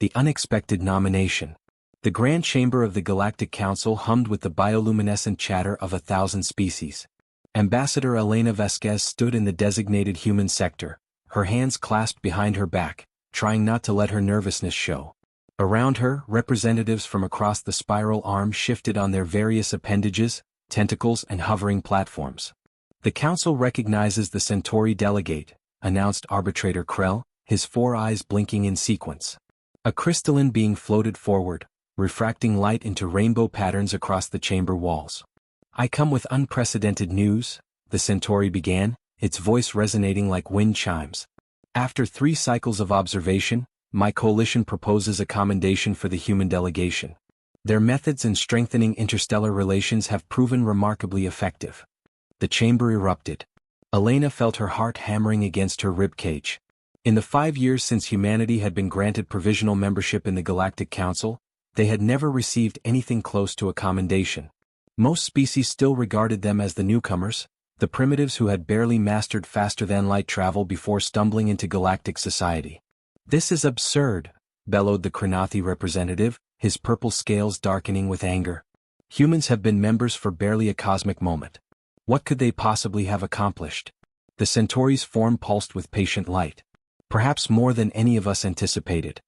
The unexpected nomination. The grand chamber of the Galactic Council hummed with the bioluminescent chatter of 1,000 species. Ambassador Elena Vasquez stood in the designated human sector, her hands clasped behind her back, trying not to let her nervousness show. Around her, representatives from across the spiral arm shifted on their various appendages, tentacles and hovering platforms. The council recognizes the Centauri delegate, announced arbitrator Krell, his 4 eyes blinking in sequence. A crystalline being floated forward, refracting light into rainbow patterns across the chamber walls. I come with unprecedented news, the Centauri began, its voice resonating like wind chimes. After 3 cycles of observation, my coalition proposes a commendation for the human delegation. Their methods in strengthening interstellar relations have proven remarkably effective. The chamber erupted. Elena felt her heart hammering against her ribcage. In the 5 years since humanity had been granted provisional membership in the Galactic Council, they had never received anything close to a commendation. Most species still regarded them as the newcomers, the primitives who had barely mastered faster-than-light travel before stumbling into galactic society. "This is absurd," bellowed the Krenathi representative, his purple scales darkening with anger. "Humans have been members for barely a cosmic moment. What could they possibly have accomplished?" The Centauri's form pulsed with patient light. "Perhaps more than any of us anticipated.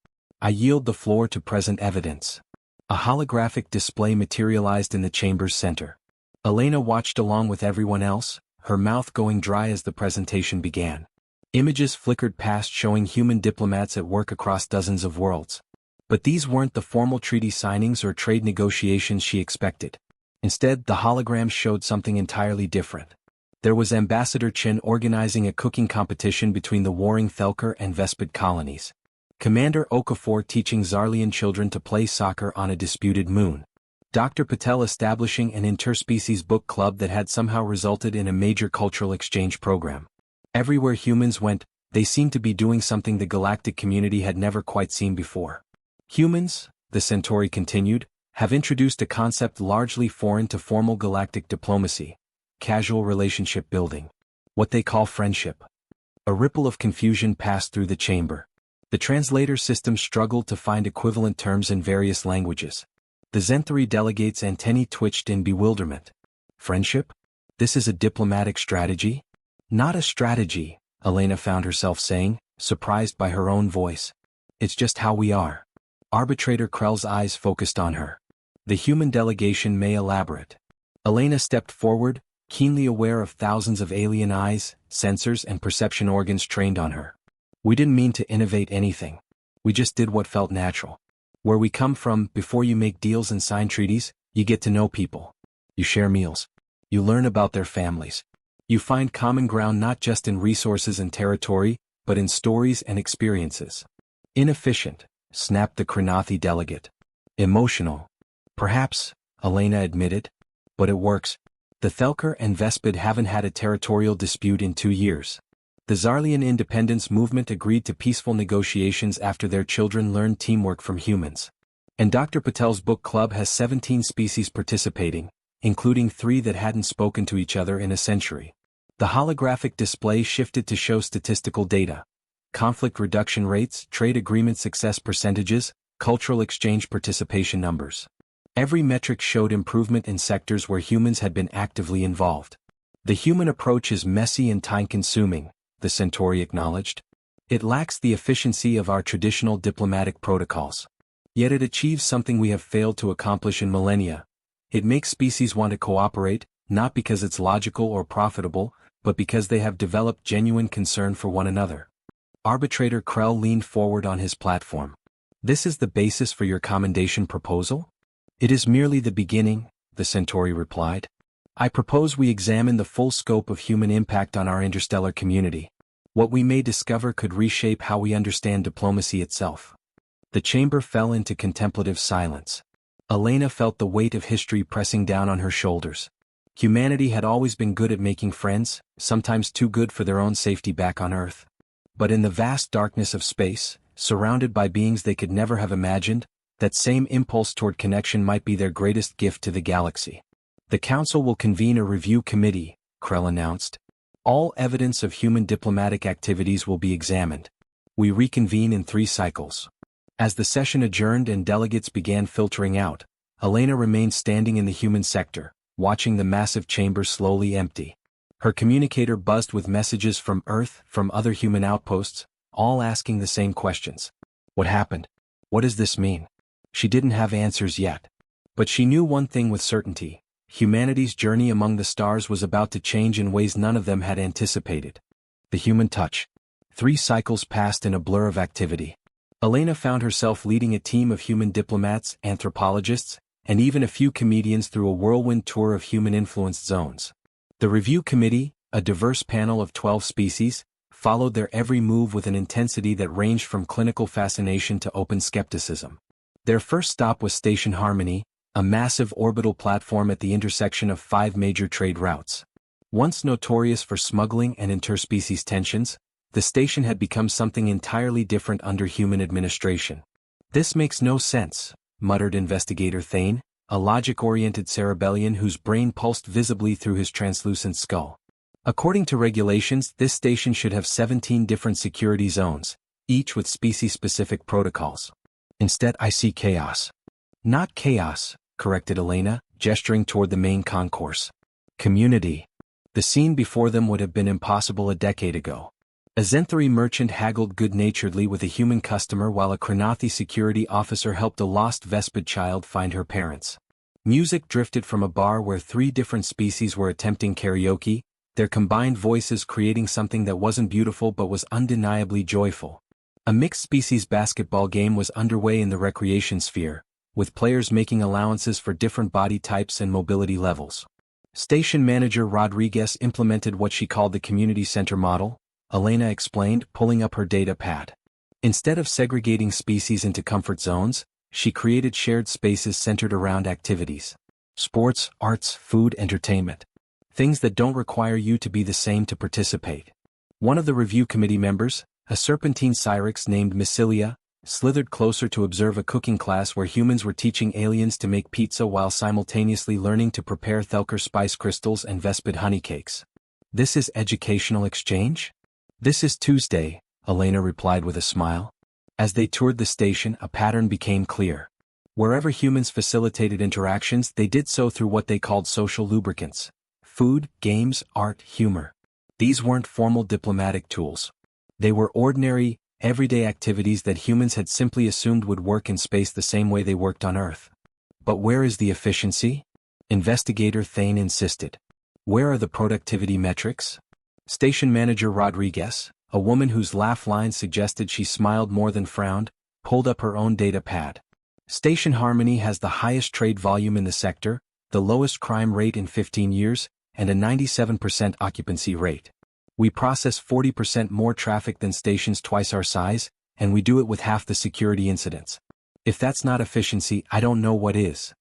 I yield the floor to present evidence." A holographic display materialized in the chamber's center. Elena watched along with everyone else, her mouth going dry as the presentation began. Images flickered past showing human diplomats at work across dozens of worlds. But these weren't the formal treaty signings or trade negotiations she expected. Instead, the holograms showed something entirely different. There was Ambassador Chin organizing a cooking competition between the warring Thelker and Vespid colonies. Commander Okafor teaching Zarlian children to play soccer on a disputed moon. Dr. Patel establishing an interspecies book club that had somehow resulted in a major cultural exchange program. Everywhere humans went, they seemed to be doing something the galactic community had never quite seen before. Humans, the Centauri continued, have introduced a concept largely foreign to formal galactic diplomacy: casual relationship building. What they call friendship. A ripple of confusion passed through the chamber. The translator system struggled to find equivalent terms in various languages. The Zenthari delegates' antennae twitched in bewilderment. Friendship? This is a diplomatic strategy? Not a strategy, Elena found herself saying, surprised by her own voice. It's just how we are. Arbitrator Krell's eyes focused on her. The human delegation may elaborate. Elena stepped forward, keenly aware of thousands of alien eyes, sensors and perception organs trained on her. "We didn't mean to innovate anything. We just did what felt natural. Where we come from, before you make deals and sign treaties, you get to know people. You share meals. You learn about their families. You find common ground not just in resources and territory, but in stories and experiences." "Inefficient," snapped the Krenathi delegate. "Emotional." "Perhaps," Elena admitted. "But it works. The Thelker and Vespid haven't had a territorial dispute in 2 years. The Zarlian independence movement agreed to peaceful negotiations after their children learned teamwork from humans. And Dr. Patel's book club has 17 species participating, including 3 that hadn't spoken to each other in a century." The holographic display shifted to show statistical data: conflict reduction rates, trade agreement success percentages, cultural exchange participation numbers. Every metric showed improvement in sectors where humans had been actively involved. "The human approach is messy and time-consuming," the Centauri acknowledged. "It lacks the efficiency of our traditional diplomatic protocols. Yet it achieves something we have failed to accomplish in millennia. It makes species want to cooperate, not because it's logical or profitable, but because they have developed genuine concern for one another." Arbitrator Krell leaned forward on his platform. "This is the basis for your commendation proposal?" "It is merely the beginning," the Centauri replied. "I propose we examine the full scope of human impact on our interstellar community. What we may discover could reshape how we understand diplomacy itself." The chamber fell into contemplative silence. Elena felt the weight of history pressing down on her shoulders. Humanity had always been good at making friends, sometimes too good for their own safety back on Earth. But in the vast darkness of space, surrounded by beings they could never have imagined, that same impulse toward connection might be their greatest gift to the galaxy. "The Council will convene a review committee," Krell announced. "All evidence of human diplomatic activities will be examined. We reconvene in 3 cycles." As the session adjourned and delegates began filtering out, Elena remained standing in the human sector, watching the massive chamber slowly empty. Her communicator buzzed with messages from Earth, from other human outposts, all asking the same questions. What happened? What does this mean? She didn't have answers yet. But she knew one thing with certainty: humanity's journey among the stars was about to change in ways none of them had anticipated. The human touch. 3 cycles passed in a blur of activity. Elena found herself leading a team of human diplomats, anthropologists, and even a few comedians through a whirlwind tour of human-influenced zones. The review committee, a diverse panel of 12 species, followed their every move with an intensity that ranged from clinical fascination to open skepticism. Their first stop was Station Harmony, a massive orbital platform at the intersection of 5 major trade routes. Once notorious for smuggling and interspecies tensions, the station had become something entirely different under human administration. "This makes no sense," muttered investigator Thane, a logic-oriented cerebellian whose brain pulsed visibly through his translucent skull. According to regulations, this station should have 17 different security zones, each with species-specific protocols. Instead, I see chaos. "Not chaos," corrected Elena, gesturing toward the main concourse. "Community." The scene before them would have been impossible a decade ago. A Zenthari merchant haggled good-naturedly with a human customer while a Kranathi security officer helped a lost Vespid child find her parents. Music drifted from a bar where 3 different species were attempting karaoke, their combined voices creating something that wasn't beautiful but was undeniably joyful. A mixed-species basketball game was underway in the recreation sphere, with players making allowances for different body types and mobility levels. Station manager Rodriguez implemented what she called the community center model, Elena explained, pulling up her data pad. Instead of segregating species into comfort zones, she created shared spaces centered around activities. Sports, arts, food, entertainment. Things that don't require you to be the same to participate. One of the review committee members, a serpentine Cyrix named Missilia, slithered closer to observe a cooking class where humans were teaching aliens to make pizza while simultaneously learning to prepare Thelker spice crystals and Vespid honeycakes. "This is educational exchange?" "This is Tuesday," Elena replied with a smile. As they toured the station, a pattern became clear. Wherever humans facilitated interactions, they did so through what they called social lubricants: food, games, art, humor. These weren't formal diplomatic tools. They were ordinary, everyday activities that humans had simply assumed would work in space the same way they worked on Earth. But where is the efficiency? Investigator Thane insisted. Where are the productivity metrics? Station manager Rodriguez, a woman whose laugh lines suggested she smiled more than frowned, pulled up her own data pad. Station Harmony has the highest trade volume in the sector, the lowest crime rate in 15 years, and a 97% occupancy rate. We process 40% more traffic than stations twice our size, and we do it with half the security incidents. If that's not efficiency, I don't know what is.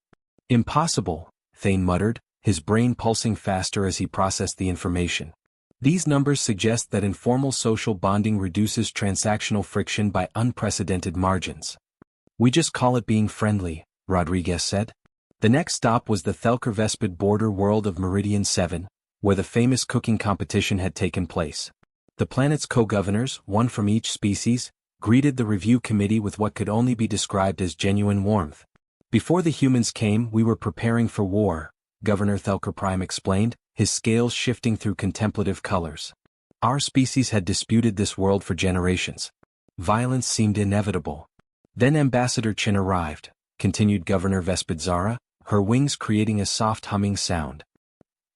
"Impossible," Thane muttered, his brain pulsing faster as he processed the information. These numbers suggest that informal social bonding reduces transactional friction by unprecedented margins. "We just call it being friendly," Rodriguez said. The next stop was the Thelker Vespid border world of Meridian 7, where the famous cooking competition had taken place. The planet's co-governors, one from each species, greeted the review committee with what could only be described as genuine warmth. "Before the humans came, we were preparing for war," Governor Thelker Prime explained, his scales shifting through contemplative colors. "Our species had disputed this world for generations. Violence seemed inevitable. Then Ambassador Chin arrived," continued Governor Vespid Zara, her wings creating a soft humming sound.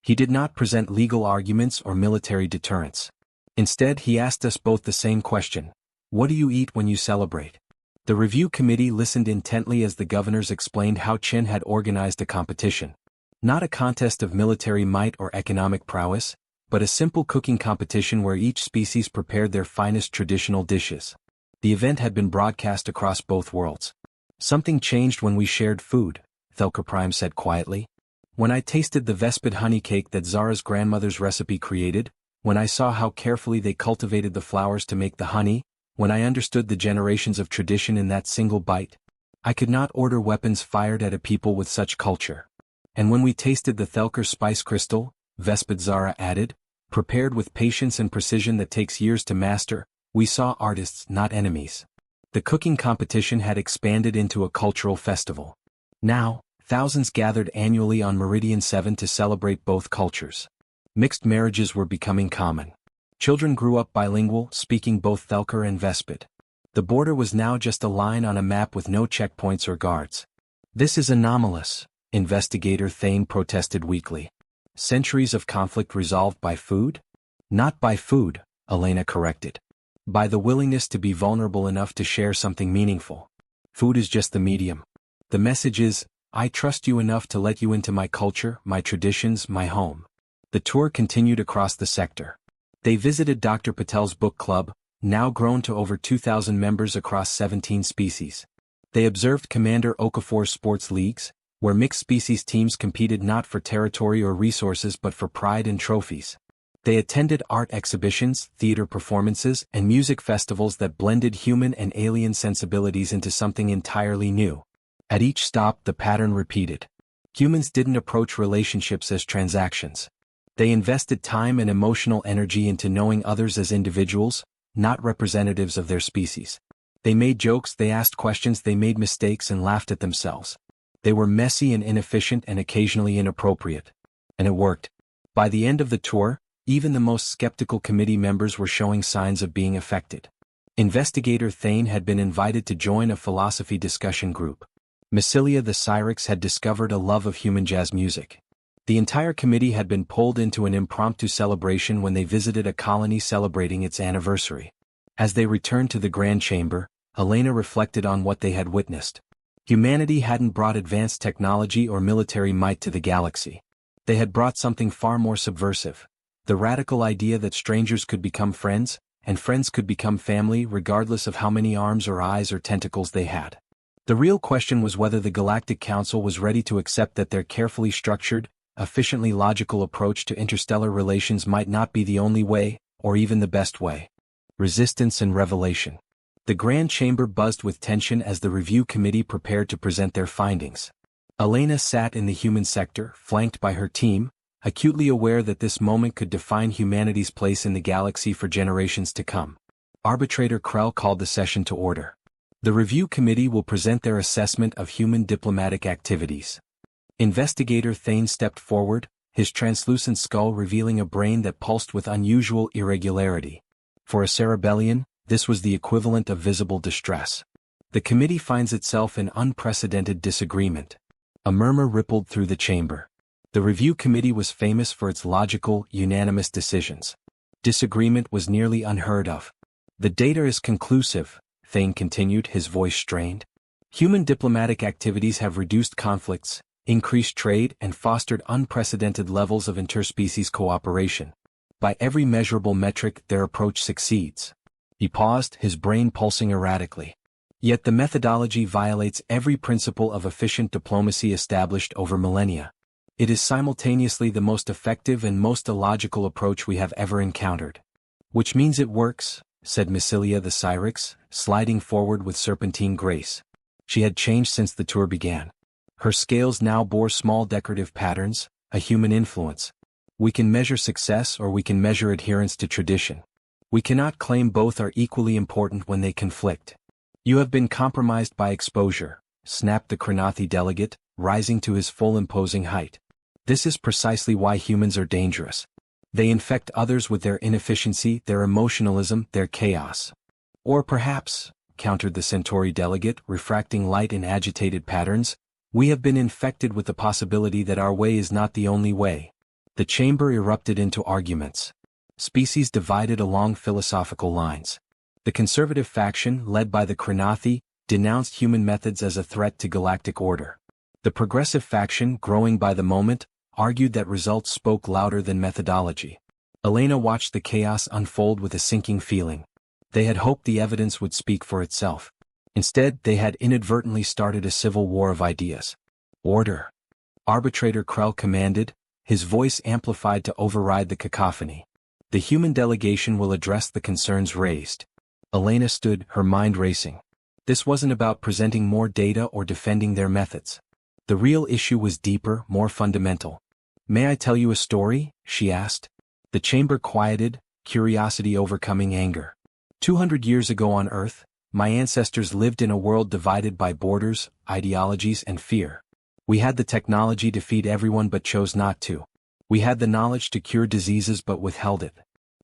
"He did not present legal arguments or military deterrence. Instead, he asked us both the same question: what do you eat when you celebrate?" The review committee listened intently as the governors explained how Chin had organized a competition. Not a contest of military might or economic prowess, but a simple cooking competition where each species prepared their finest traditional dishes. The event had been broadcast across both worlds. "Something changed when we shared food," Thelker Prime said quietly. "When I tasted the Vespid honey cake that Zara's grandmother's recipe created, when I saw how carefully they cultivated the flowers to make the honey, when I understood the generations of tradition in that single bite, I could not order weapons fired at a people with such culture. And when we tasted the Thelker spice crystal," Vespid Zara added, "prepared with patience and precision that takes years to master, we saw artists, not enemies." The cooking competition had expanded into a cultural festival. Now, thousands gathered annually on Meridian 7 to celebrate both cultures. Mixed marriages were becoming common. Children grew up bilingual, speaking both Thelker and Vespid. The border was now just a line on a map with no checkpoints or guards. This is anomalous, investigator Thane protested weakly. Centuries of conflict resolved by food? Not by food, Elena corrected. By the willingness to be vulnerable enough to share something meaningful. Food is just the medium. The message is, I trust you enough to let you into my culture, my traditions, my home. The tour continued across the sector. They visited Dr. Patel's book club, now grown to over 2,000 members across 17 species. They observed Commander Okafor's sports leagues, where mixed species teams competed not for territory or resources but for pride and trophies. They attended art exhibitions, theater performances, and music festivals that blended human and alien sensibilities into something entirely new. At each stop, the pattern repeated. Humans didn't approach relationships as transactions. They invested time and emotional energy into knowing others as individuals, not representatives of their species. They made jokes, they asked questions, they made mistakes and laughed at themselves. They were messy and inefficient and occasionally inappropriate. And it worked. By the end of the tour, even the most skeptical committee members were showing signs of being affected. Investigator Thane had been invited to join a philosophy discussion group. Massilia the Syrinx had discovered a love of human jazz music. The entire committee had been pulled into an impromptu celebration when they visited a colony celebrating its anniversary. As they returned to the Grand Chamber, Elena reflected on what they had witnessed. Humanity hadn't brought advanced technology or military might to the galaxy. They had brought something far more subversive. The radical idea that strangers could become friends, and friends could become family regardless of how many arms or eyes or tentacles they had. The real question was whether the Galactic Council was ready to accept that their carefully structured, efficiently logical approach to interstellar relations might not be the only way, or even the best way. Resistance and revelation. The Grand Chamber buzzed with tension as the review committee prepared to present their findings. Elena sat in the human sector, flanked by her team, acutely aware that this moment could define humanity's place in the galaxy for generations to come. Arbitrator Krell called the session to order. The review committee will present their assessment of human diplomatic activities. Investigator Thane stepped forward, his translucent skull revealing a brain that pulsed with unusual irregularity. For a cerebellian, this was the equivalent of visible distress. The committee finds itself in unprecedented disagreement. A murmur rippled through the chamber. The review committee was famous for its logical, unanimous decisions. Disagreement was nearly unheard of. The data is conclusive, Thane continued, his voice strained. Human diplomatic activities have reduced conflicts, increased trade, and fostered unprecedented levels of interspecies cooperation. By every measurable metric, their approach succeeds. He paused, his brain pulsing erratically. Yet the methodology violates every principle of efficient diplomacy established over millennia. It is simultaneously the most effective and most illogical approach we have ever encountered. Which means it works, said Massilia the Syrinx, sliding forward with serpentine grace. She had changed since the tour began. Her scales now bore small decorative patterns, a human influence. We can measure success or we can measure adherence to tradition. We cannot claim both are equally important when they conflict. You have been compromised by exposure, snapped the Krenathi delegate, rising to his full imposing height. This is precisely why humans are dangerous. They infect others with their inefficiency, their emotionalism, their chaos. Or perhaps, countered the Centauri delegate, refracting light in agitated patterns, we have been infected with the possibility that our way is not the only way. The chamber erupted into arguments. Species divided along philosophical lines. The conservative faction, led by the Krenathi, denounced human methods as a threat to galactic order. The progressive faction, growing by the moment, argued that results spoke louder than methodology. Elena watched the chaos unfold with a sinking feeling. They had hoped the evidence would speak for itself. Instead, they had inadvertently started a civil war of ideas. Order. Arbitrator Krell commanded, his voice amplified to override the cacophony. The human delegation will address the concerns raised. Elena stood, her mind racing. This wasn't about presenting more data or defending their methods. The real issue was deeper, more fundamental. May I tell you a story? She asked. The chamber quieted, curiosity overcoming anger. 200 years ago on Earth, My ancestors lived in a world divided by borders, ideologies, and fear. We had the technology to feed everyone but chose not to. We had the knowledge to cure diseases but withheld it.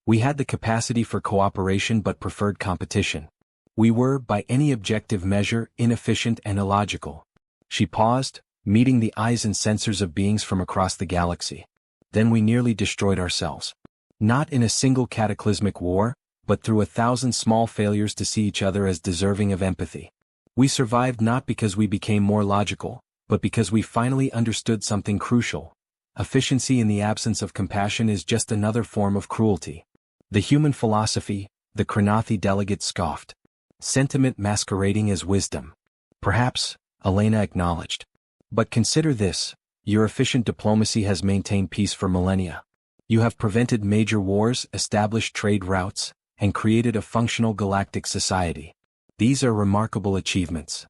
We had the capacity for cooperation but preferred competition. We were, by any objective measure, inefficient and illogical. She paused, meeting the eyes and sensors of beings from across the galaxy. Then we nearly destroyed ourselves. Not in a single cataclysmic war, but through 1,000 small failures to see each other as deserving of empathy. We survived not because we became more logical, but because we finally understood something crucial. Efficiency in the absence of compassion is just another form of cruelty. The human philosophy, the Kranathi delegate scoffed. Sentiment masquerading as wisdom. Perhaps, Elena acknowledged. But consider this, your efficient diplomacy has maintained peace for millennia. You have prevented major wars, established trade routes, and created a functional galactic society. These are remarkable achievements.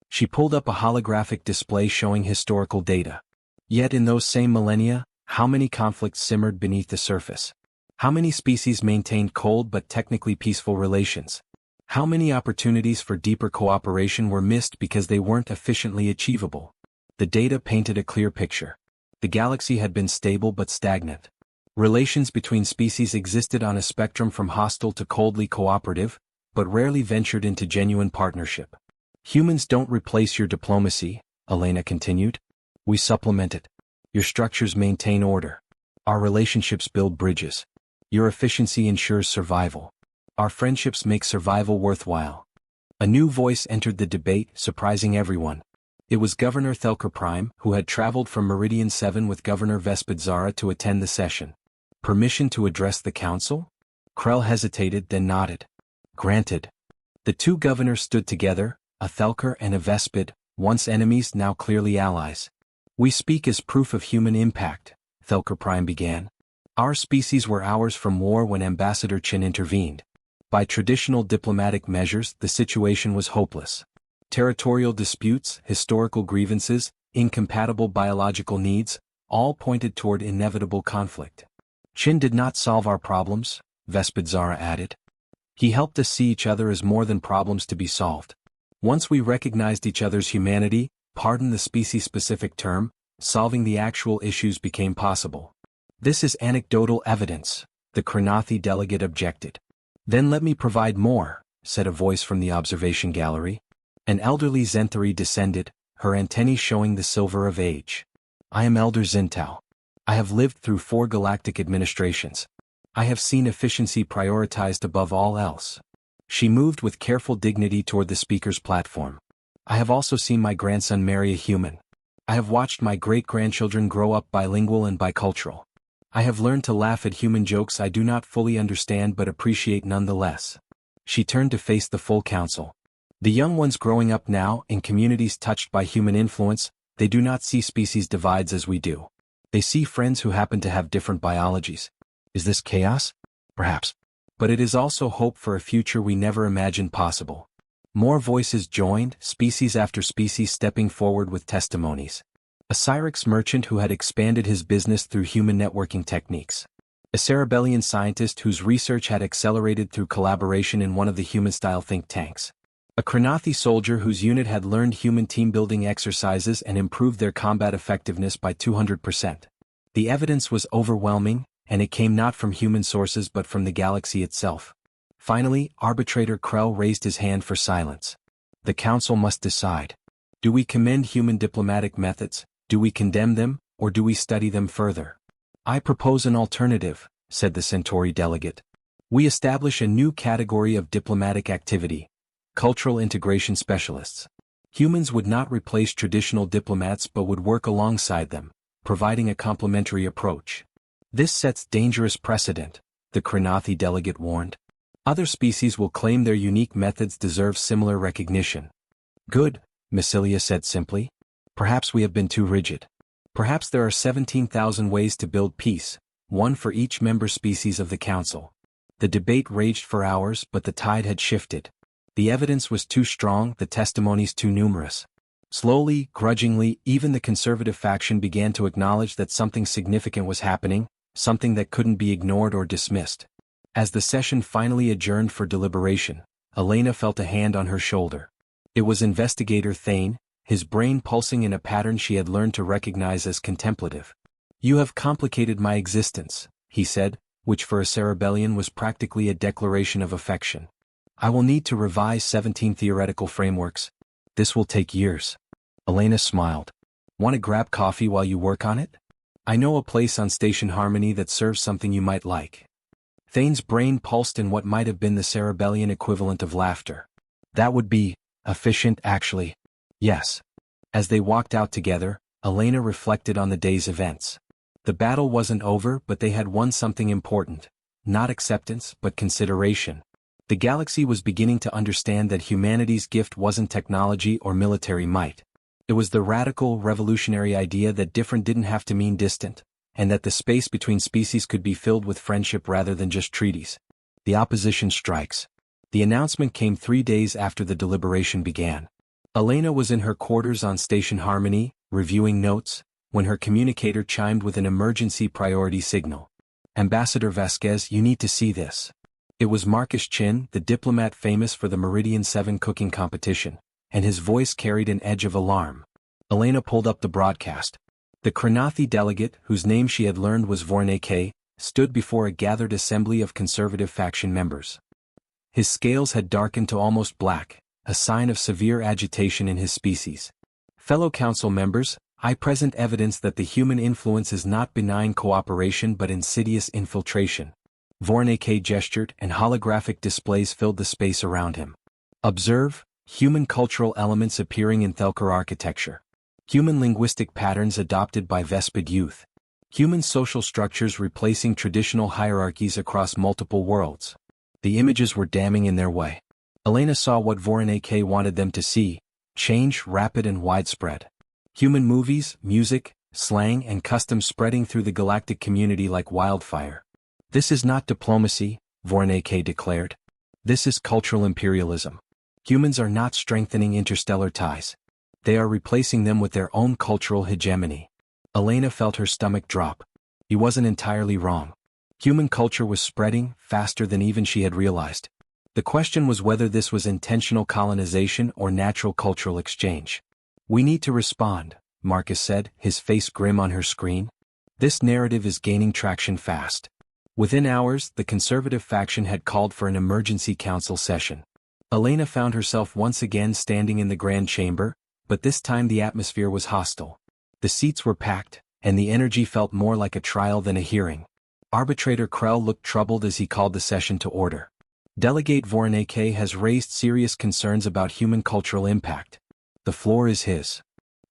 She pulled up a holographic display showing historical data. Yet in those same millennia, how many conflicts simmered beneath the surface? How many species maintained cold but technically peaceful relations? How many opportunities for deeper cooperation were missed because they weren't efficiently achievable? The data painted a clear picture. The galaxy had been stable but stagnant. Relations between species existed on a spectrum from hostile to coldly cooperative, but rarely ventured into genuine partnership. Humans don't replace your diplomacy, Elena continued. We supplement it. Your structures maintain order. Our relationships build bridges. Your efficiency ensures survival. Our friendships make survival worthwhile. A new voice entered the debate, surprising everyone. It was Governor Thelker Prime, who had traveled from Meridian 7 with Governor Vespidzara to attend the session. Permission to address the council? Krell hesitated, then nodded. Granted. The two governors stood together, a Thelker and a Vespid, once enemies now clearly allies. We speak as proof of human impact, Thelker Prime began. Our species were hours from war when Ambassador Chin intervened. By traditional diplomatic measures, the situation was hopeless. Territorial disputes, historical grievances, incompatible biological needs, all pointed toward inevitable conflict. Chin did not solve our problems, Vespidzara added. He helped us see each other as more than problems to be solved. Once we recognized each other's humanity, pardon the species-specific term, solving the actual issues became possible. This is anecdotal evidence, the Kranathi delegate objected. Then let me provide more, said a voice from the observation gallery. An elderly Zenthari descended, her antennae showing the silver of age. I am Elder Zintao. I have lived through 4 galactic administrations. I have seen efficiency prioritized above all else. She moved with careful dignity toward the speaker's platform. I have also seen my grandson marry a human. I have watched my great-grandchildren grow up bilingual and bicultural. I have learned to laugh at human jokes I do not fully understand but appreciate nonetheless. She turned to face the full council. The young ones growing up now, in communities touched by human influence, they do not see species divides as we do. They see friends who happen to have different biologies. Is this chaos? Perhaps. But it is also hope for a future we never imagined possible. More voices joined, species after species stepping forward with testimonies. A Cyrix merchant who had expanded his business through human networking techniques. A Cerebellian scientist whose research had accelerated through collaboration in one of the human-style think tanks. A Kranathi soldier whose unit had learned human team-building exercises and improved their combat effectiveness by 200%. The evidence was overwhelming, and it came not from human sources but from the galaxy itself. Finally, Arbitrator Krell raised his hand for silence. The Council must decide. Do we commend human diplomatic methods, do we condemn them, or do we study them further? I propose an alternative, said the Centauri delegate. We establish a new category of diplomatic activity. Cultural integration specialists. Humans would not replace traditional diplomats but would work alongside them, providing a complementary approach. This sets dangerous precedent, the Kranathi delegate warned. Other species will claim their unique methods deserve similar recognition. Good, Massilia said simply. Perhaps we have been too rigid. Perhaps there are 17,000 ways to build peace, one for each member species of the Council. The debate raged for hours but the tide had shifted. The evidence was too strong, the testimonies too numerous. Slowly, grudgingly, even the conservative faction began to acknowledge that something significant was happening, something that couldn't be ignored or dismissed. As the session finally adjourned for deliberation, Elena felt a hand on her shoulder. It was Investigator Thane, his brain pulsing in a pattern she had learned to recognize as contemplative. "You have complicated my existence," he said, which for a Cerebellian was practically a declaration of affection. "I will need to revise 17 theoretical frameworks. This will take years." Elena smiled. "Want to grab coffee while you work on it? I know a place on Station Harmony that serves something you might like." Thane's brain pulsed in what might have been the Cerebellian equivalent of laughter. "That would be efficient, actually." "Yes." As they walked out together, Elena reflected on the day's events. The battle wasn't over, but they had won something important. Not acceptance, but consideration. The galaxy was beginning to understand that humanity's gift wasn't technology or military might. It was the radical, revolutionary idea that different didn't have to mean distant, and that the space between species could be filled with friendship rather than just treaties. The opposition strikes. The announcement came 3 days after the deliberation began. Elena was in her quarters on Station Harmony, reviewing notes, when her communicator chimed with an emergency priority signal. "Ambassador Vasquez, you need to see this." It was Marcus Chin, the diplomat famous for the Meridian 7 cooking competition, and his voice carried an edge of alarm. Elena pulled up the broadcast. The Kranathi delegate, whose name she had learned was Vorneke, stood before a gathered assembly of conservative faction members. His scales had darkened to almost black, a sign of severe agitation in his species. "Fellow council members, I present evidence that the human influence is not benign cooperation but insidious infiltration." Vorneke gestured, and holographic displays filled the space around him. "Observe, human cultural elements appearing in Thelker architecture. Human linguistic patterns adopted by Vespid youth. Human social structures replacing traditional hierarchies across multiple worlds." The images were damning in their way. Elena saw what Vorneke wanted them to see: change rapid and widespread. Human movies, music, slang and customs spreading through the galactic community like wildfire. "This is not diplomacy," Vorneke declared. "This is cultural imperialism. Humans are not strengthening interstellar ties. They are replacing them with their own cultural hegemony." Elena felt her stomach drop. He wasn't entirely wrong. Human culture was spreading faster than even she had realized. The question was whether this was intentional colonization or natural cultural exchange. "We need to respond," Marcus said, his face grim on her screen. "This narrative is gaining traction fast." Within hours, the conservative faction had called for an emergency council session. Elena found herself once again standing in the grand chamber, but this time the atmosphere was hostile. The seats were packed, and the energy felt more like a trial than a hearing. Arbitrator Krell looked troubled as he called the session to order. "Delegate Vorneke has raised serious concerns about human cultural impact. The floor is his."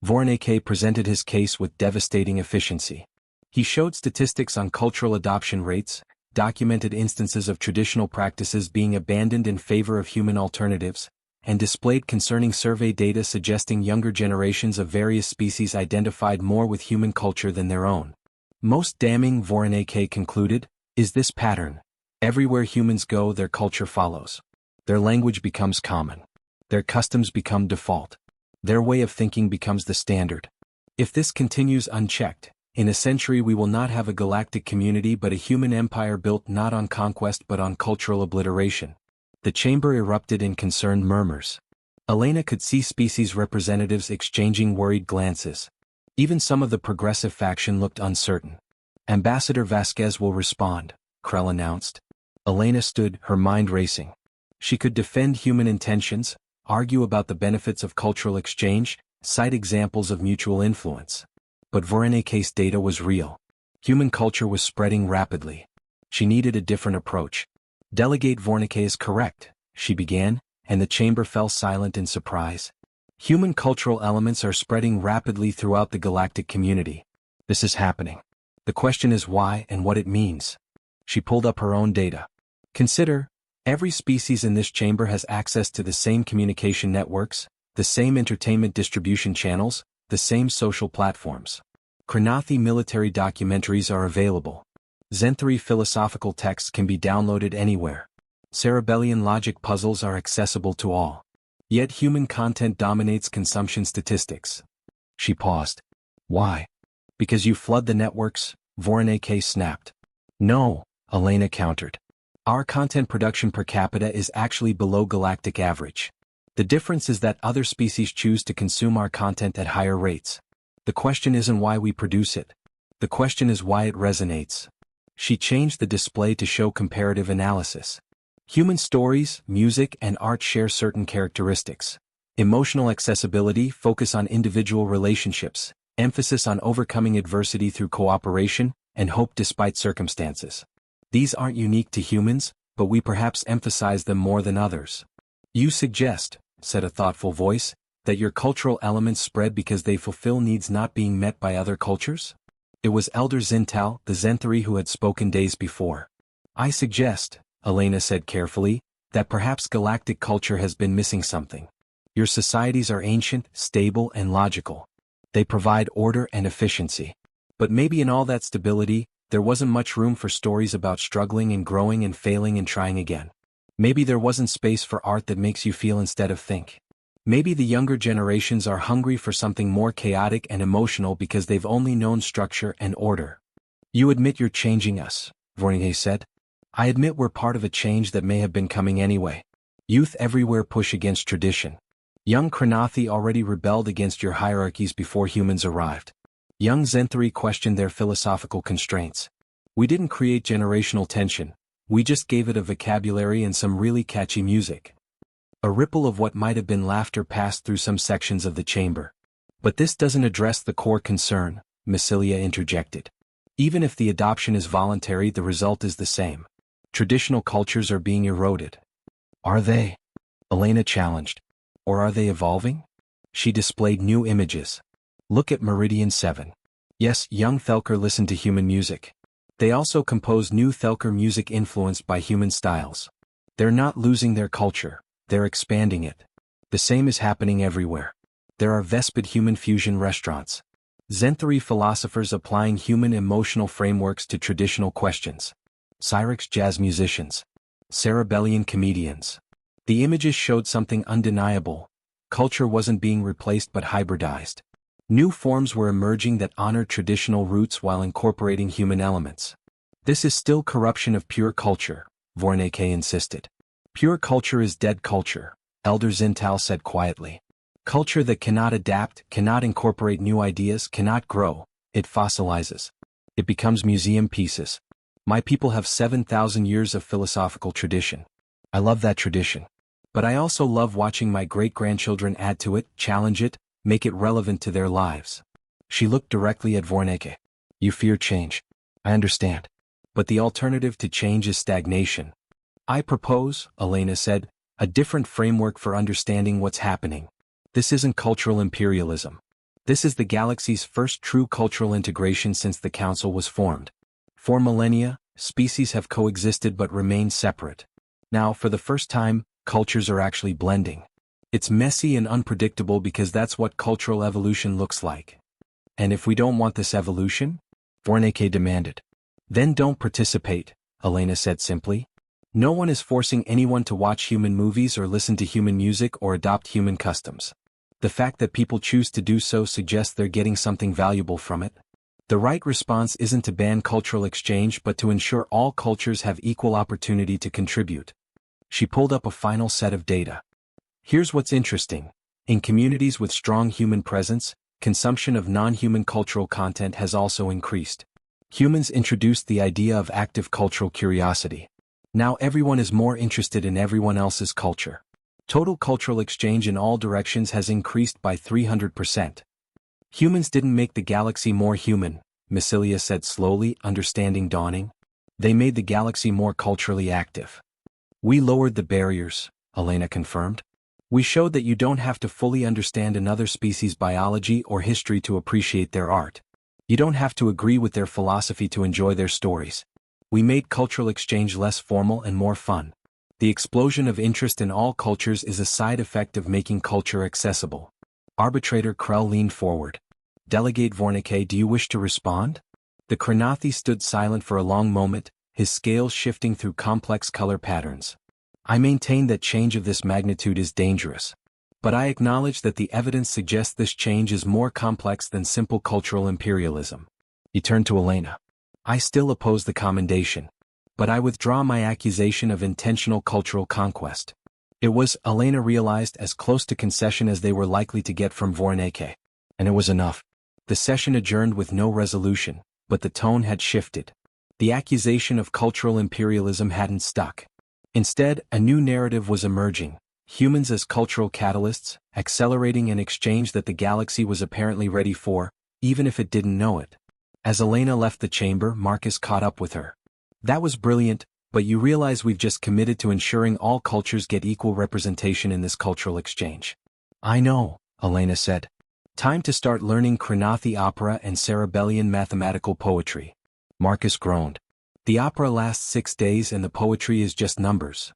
Vorneke presented his case with devastating efficiency. He showed statistics on cultural adoption rates, documented instances of traditional practices being abandoned in favor of human alternatives, and displayed concerning survey data suggesting younger generations of various species identified more with human culture than their own. "Most damning," Vorneke concluded, "is this pattern. Everywhere humans go, their culture follows. Their language becomes common. Their customs become default. Their way of thinking becomes the standard. If this continues unchecked, in a century we will not have a galactic community but a human empire built not on conquest but on cultural obliteration." The chamber erupted in concerned murmurs. Elena could see species representatives exchanging worried glances. Even some of the progressive faction looked uncertain. "Ambassador Vasquez will respond," Krell announced. Elena stood, her mind racing. She could defend human intentions, argue about the benefits of cultural exchange, cite examples of mutual influence. But Voreneke's data was real. Human culture was spreading rapidly. She needed a different approach. "Delegate Vorneke is correct," she began, and the chamber fell silent in surprise. "Human cultural elements are spreading rapidly throughout the galactic community. This is happening. The question is why and what it means." She pulled up her own data. "Consider, every species in this chamber has access to the same communication networks, the same entertainment distribution channels, the same social platforms. Kranathi military documentaries are available. Zenthari philosophical texts can be downloaded anywhere. Cerebellian logic puzzles are accessible to all. Yet human content dominates consumption statistics." She paused. "Why?" "Because you flood the networks," Voroneke snapped. "No," Elena countered. Our content production per capita is actually below galactic average. The difference is that other species choose to consume our content at higher rates. The question isn't why we produce it. The question is why it resonates. She changed the display to show comparative analysis. Human stories, music, and art share certain characteristics. Emotional accessibility, focus on individual relationships, emphasis on overcoming adversity through cooperation, and hope despite circumstances. These aren't unique to humans, but we perhaps emphasize them more than others. You suggest, said a thoughtful voice, that your cultural elements spread because they fulfill needs not being met by other cultures? It was Elder Zintal, the Zenthari, who had spoken days before. I suggest, Elena said carefully, that perhaps galactic culture has been missing something. Your societies are ancient, stable, and logical. They provide order and efficiency. But maybe in all that stability, there wasn't much room for stories about struggling and growing and failing and trying again. Maybe there wasn't space for art that makes you feel instead of think. Maybe the younger generations are hungry for something more chaotic and emotional because they've only known structure and order. You admit you're changing us, Vornike said. I admit we're part of a change that may have been coming anyway. Youth everywhere push against tradition. Young Kranathi already rebelled against your hierarchies before humans arrived. Young Zenthari questioned their philosophical constraints. We didn't create generational tension. We just gave it a vocabulary and some really catchy music. A ripple of what might have been laughter passed through some sections of the chamber. But this doesn't address the core concern, Massilia interjected. Even if the adoption is voluntary, the result is the same. Traditional cultures are being eroded. Are they? Elena challenged. Or are they evolving? She displayed new images. Look at Meridian 7. Yes, young Thelker listened to human music. They also compose new Thelker music influenced by human styles. They're not losing their culture, they're expanding it. The same is happening everywhere. There are Vespid human fusion restaurants. Zenthari philosophers applying human emotional frameworks to traditional questions. Cyrix jazz musicians. Cerebellian comedians. The images showed something undeniable. Culture wasn't being replaced but hybridized. New forms were emerging that honored traditional roots while incorporating human elements. This is still corruption of pure culture, Vornike insisted. Pure culture is dead culture, Elder Zintal said quietly. Culture that cannot adapt, cannot incorporate new ideas, cannot grow, it fossilizes. It becomes museum pieces. My people have 7,000 years of philosophical tradition. I love that tradition. But I also love watching my great-grandchildren add to it, challenge it, make it relevant to their lives. She looked directly at Vornike. You fear change. I understand. But the alternative to change is stagnation. I propose, Elena said, a different framework for understanding what's happening. This isn't cultural imperialism. This is the galaxy's first true cultural integration since the Council was formed. For millennia, species have coexisted but remained separate. Now, for the first time, cultures are actually blending. It's messy and unpredictable because that's what cultural evolution looks like. And if we don't want this evolution? Vornike demanded. Then don't participate, Elena said simply. No one is forcing anyone to watch human movies or listen to human music or adopt human customs. The fact that people choose to do so suggests they're getting something valuable from it. The right response isn't to ban cultural exchange but to ensure all cultures have equal opportunity to contribute. She pulled up a final set of data. Here's what's interesting. In communities with strong human presence, consumption of non-human cultural content has also increased. Humans introduced the idea of active cultural curiosity. Now everyone is more interested in everyone else's culture. Total cultural exchange in all directions has increased by 300%. Humans didn't make the galaxy more human, Massilia said slowly, understanding dawning. They made the galaxy more culturally active. We lowered the barriers, Elena confirmed. We showed that you don't have to fully understand another species' biology or history to appreciate their art. You don't have to agree with their philosophy to enjoy their stories. We made cultural exchange less formal and more fun. The explosion of interest in all cultures is a side effect of making culture accessible. Arbitrator Krell leaned forward. Delegate Vornike, do you wish to respond? The Kranathi stood silent for a long moment, his scales shifting through complex color patterns. I maintain that change of this magnitude is dangerous. But I acknowledge that the evidence suggests this change is more complex than simple cultural imperialism. He turned to Elena. I still oppose the commendation. but I withdraw my accusation of intentional cultural conquest. It was, Elena realized, as close to concession as they were likely to get from Voronezh. And it was enough. The session adjourned with no resolution, but the tone had shifted. The accusation of cultural imperialism hadn't stuck. Instead, a new narrative was emerging, humans as cultural catalysts, accelerating an exchange that the galaxy was apparently ready for, even if it didn't know it. As Elena left the chamber, Marcus caught up with her. That was brilliant, but you realize we've just committed to ensuring all cultures get equal representation in this cultural exchange. I know, Elena said. Time to start learning Krenathi opera and cerebellian mathematical poetry. Marcus groaned. The opera lasts 6 days and the poetry is just numbers.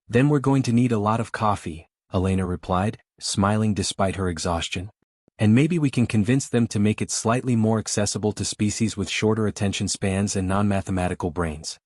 Then we're going to need a lot of coffee, Elena replied, smiling despite her exhaustion. And maybe we can convince them to make it slightly more accessible to species with shorter attention spans and non-mathematical brains.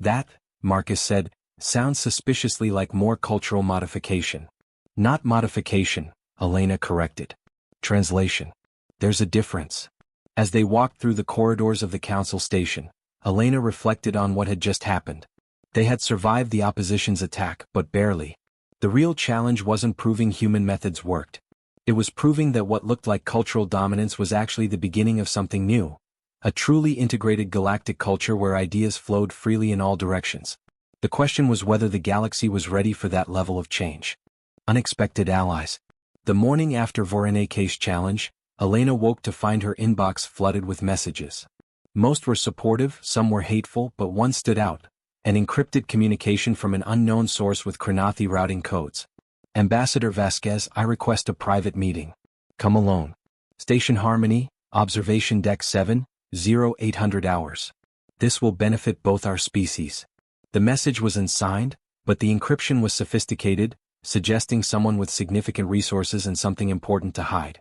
That, Marcus said, sounds suspiciously like more cultural modification. Not modification, Elena corrected. Translation. There's a difference. As they walked through the corridors of the council station, Elena reflected on what had just happened. They had survived the opposition's attack, but barely. The real challenge wasn't proving human methods worked. It was proving that what looked like cultural dominance was actually the beginning of something new. A truly integrated galactic culture where ideas flowed freely in all directions. The question was whether the galaxy was ready for that level of change. Unexpected allies. The morning after Voronezh's challenge, Elena woke to find her inbox flooded with messages. Most were supportive, some were hateful, but one stood out. An encrypted communication from an unknown source with Krenathi routing codes. Ambassador Vasquez, I request a private meeting. Come alone. Station Harmony, Observation Deck 7, 0800 hours. This will benefit both our species. The message was unsigned, but the encryption was sophisticated, suggesting someone with significant resources and something important to hide.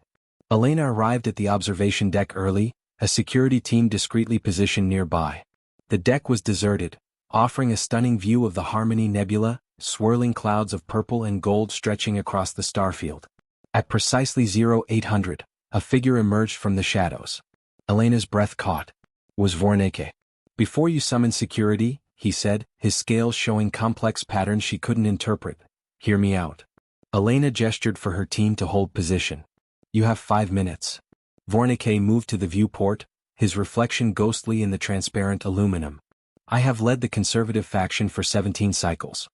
Elena arrived at the observation deck early, a security team discreetly positioned nearby. The deck was deserted, offering a stunning view of the Harmony Nebula, swirling clouds of purple and gold stretching across the starfield. At precisely 0800, a figure emerged from the shadows. Elena's breath caught. Was Voronezh. Before you summon security, he said, his scales showing complex patterns she couldn't interpret. Hear me out. Elena gestured for her team to hold position. You have 5 minutes. Voronezh moved to the viewport, his reflection ghostly in the transparent aluminum. I have led the conservative faction for 17 cycles.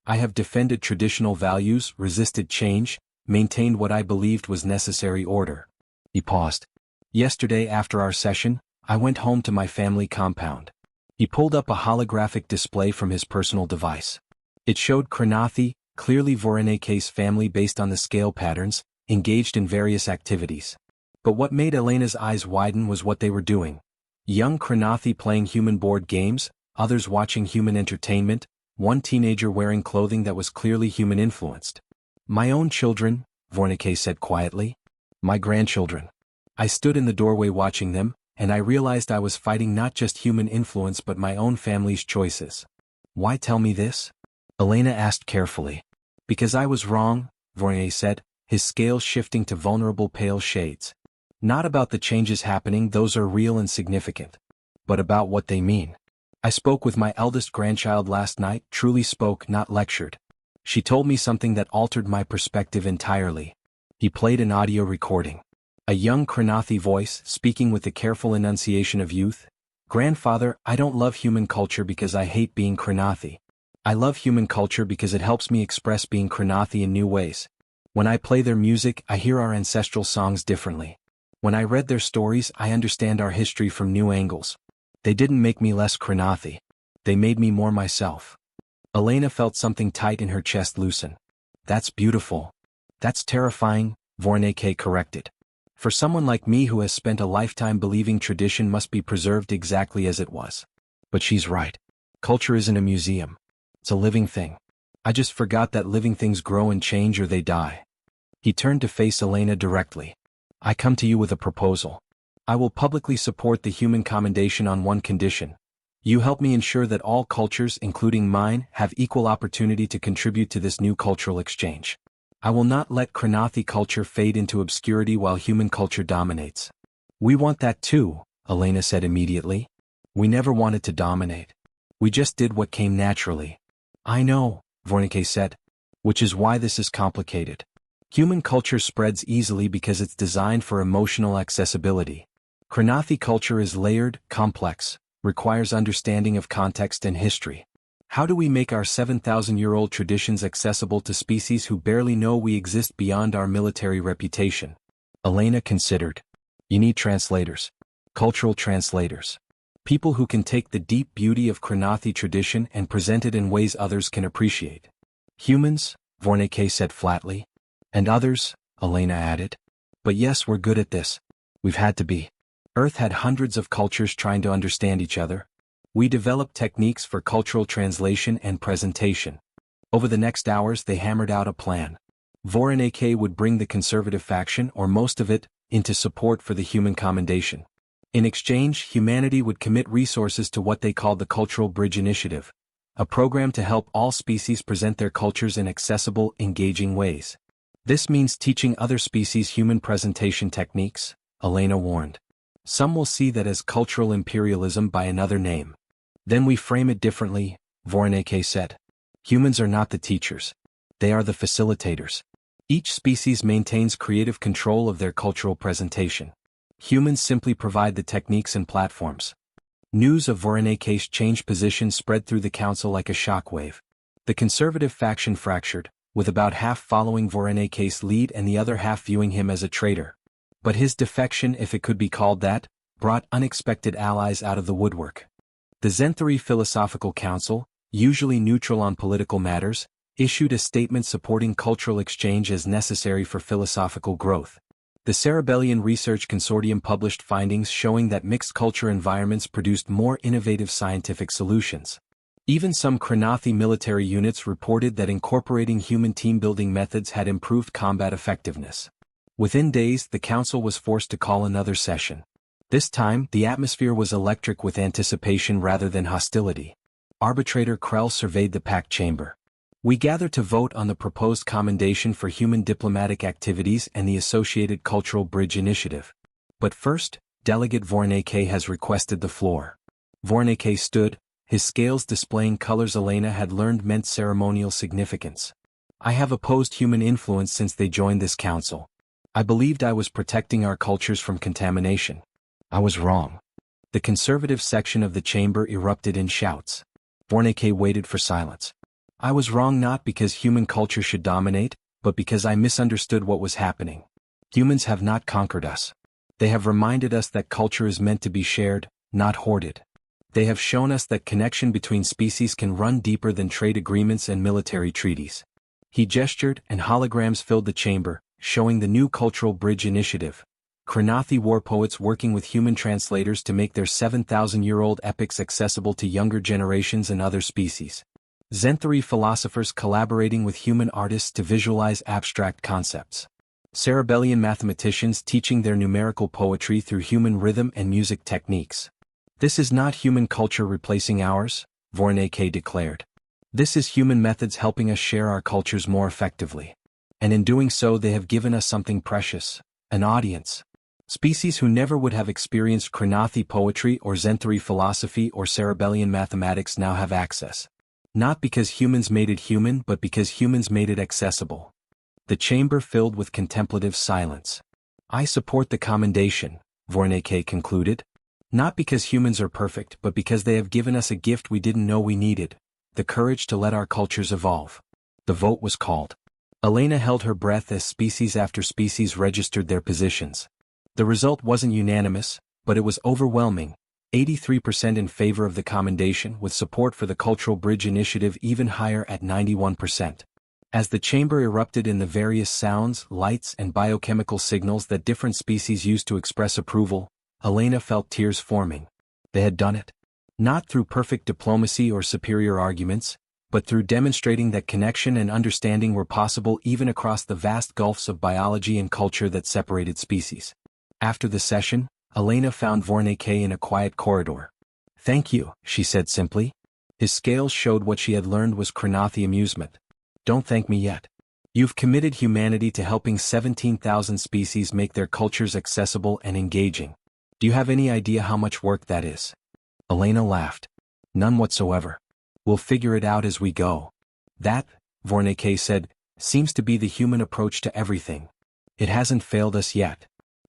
I have defended traditional values, resisted change, maintained what I believed was necessary order. He paused. Yesterday after our session, I went home to my family compound. He pulled up a holographic display from his personal device. It showed Krenathi, clearly Voronezh's family based on the scale patterns, engaged in various activities. But what made Elena's eyes widen was what they were doing. Young Krenathi playing human board games, others watching human entertainment, one teenager wearing clothing that was clearly human-influenced. My own children, Voronezh said quietly. My grandchildren. I stood in the doorway watching them, and I realized I was fighting not just human influence but my own family's choices. Why tell me this? Elena asked carefully. Because I was wrong, Voronezh said, his scales shifting to vulnerable pale shades. Not about the changes happening, those are real and significant. But about what they mean. I spoke with my eldest grandchild last night, truly spoke, not lectured. She told me something that altered my perspective entirely. He played an audio recording. A young Krenathi voice, speaking with the careful enunciation of youth. Grandfather, I don't love human culture because I hate being Krenathi. I love human culture because it helps me express being Krenathi in new ways. When I play their music, I hear our ancestral songs differently. When I read their stories, I understand our history from new angles. They didn't make me less Krenathi. They made me more myself. Elena felt something tight in her chest loosen. That's beautiful. That's terrifying, Voronezh corrected. For someone like me who has spent a lifetime believing tradition must be preserved exactly as it was. But she's right. Culture isn't a museum. It's a living thing. I just forgot that living things grow and change or they die. He turned to face Elena directly. I come to you with a proposal. I will publicly support the human commendation on one condition. You help me ensure that all cultures, including mine, have equal opportunity to contribute to this new cultural exchange. I will not let Krenathi culture fade into obscurity while human culture dominates. We want that too, Elena said immediately. We never wanted to dominate. We just did what came naturally. I know, Vornike said. Which is why this is complicated. Human culture spreads easily because it's designed for emotional accessibility. Kranathi culture is layered, complex, requires understanding of context and history. How do we make our 7,000-year-old traditions accessible to species who barely know we exist beyond our military reputation? Elena considered. You need translators. Cultural translators. People who can take the deep beauty of Kranathi tradition and present it in ways others can appreciate. Humans, Vornike said flatly. And others, Elena added. But yes, we're good at this. We've had to be. Earth had hundreds of cultures trying to understand each other. We developed techniques for cultural translation and presentation. Over the next hours they hammered out a plan. Vornike would bring the conservative faction, or most of it, into support for the human commendation. In exchange, humanity would commit resources to what they called the Cultural Bridge Initiative, a program to help all species present their cultures in accessible, engaging ways. This means teaching other species human presentation techniques, Elena warned. Some will see that as cultural imperialism by another name. Then we frame it differently, Vornike said. Humans are not the teachers. They are the facilitators. Each species maintains creative control of their cultural presentation. Humans simply provide the techniques and platforms. News of Vornike's changed position spread through the council like a shockwave. The conservative faction fractured, with about half following Vornike's lead and the other half viewing him as a traitor. But his defection, if it could be called that, brought unexpected allies out of the woodwork. The Zenthari Philosophical Council, usually neutral on political matters, issued a statement supporting cultural exchange as necessary for philosophical growth. The Cerebellian Research Consortium published findings showing that mixed culture environments produced more innovative scientific solutions. Even some Kranathi military units reported that incorporating human team-building methods had improved combat effectiveness. Within days, the council was forced to call another session. This time, the atmosphere was electric with anticipation rather than hostility. Arbitrator Krell surveyed the packed chamber. We gather to vote on the proposed commendation for human diplomatic activities and the associated Cultural Bridge Initiative. But first, Delegate Vornike has requested the floor. Vornike stood, his scales displaying colors Elena had learned meant ceremonial significance. I have opposed human influence since they joined this council. I believed I was protecting our cultures from contamination. I was wrong. The conservative section of the chamber erupted in shouts. Vornike waited for silence. I was wrong not because human culture should dominate, but because I misunderstood what was happening. Humans have not conquered us. They have reminded us that culture is meant to be shared, not hoarded. They have shown us that connection between species can run deeper than trade agreements and military treaties. He gestured, and holograms filled the chamber, showing the new Cultural Bridge Initiative. Kranathi war poets working with human translators to make their 7,000-year-old epics accessible to younger generations and other species. Zenthari philosophers collaborating with human artists to visualize abstract concepts. Cerebellian mathematicians teaching their numerical poetry through human rhythm and music techniques. This is not human culture replacing ours, Vornike declared. This is human methods helping us share our cultures more effectively. And in doing so they have given us something precious, an audience. Species who never would have experienced Kranathi poetry or Zenthari philosophy or Cerebellian mathematics now have access. Not because humans made it human, but because humans made it accessible. The chamber filled with contemplative silence. I support the commendation, Vornike concluded. Not because humans are perfect, but because they have given us a gift we didn't know we needed, the courage to let our cultures evolve. The vote was called. Elena held her breath as species after species registered their positions. The result wasn't unanimous, but it was overwhelming. 83% in favor of the commendation, with support for the Cultural Bridge Initiative even higher at 91%. As the chamber erupted in the various sounds, lights, and biochemical signals that different species used to express approval, Elena felt tears forming. They had done it. Not through perfect diplomacy or superior arguments, but through demonstrating that connection and understanding were possible even across the vast gulfs of biology and culture that separated species. After the session, Elena found Vornike in a quiet corridor. Thank you, she said simply. His scales showed what she had learned was Kranathi amusement. Don't thank me yet. You've committed humanity to helping 17,000 species make their cultures accessible and engaging. Do you have any idea how much work that is? Elena laughed. None whatsoever. We'll figure it out as we go. That, Vorneke said, seems to be the human approach to everything. It hasn't failed us yet.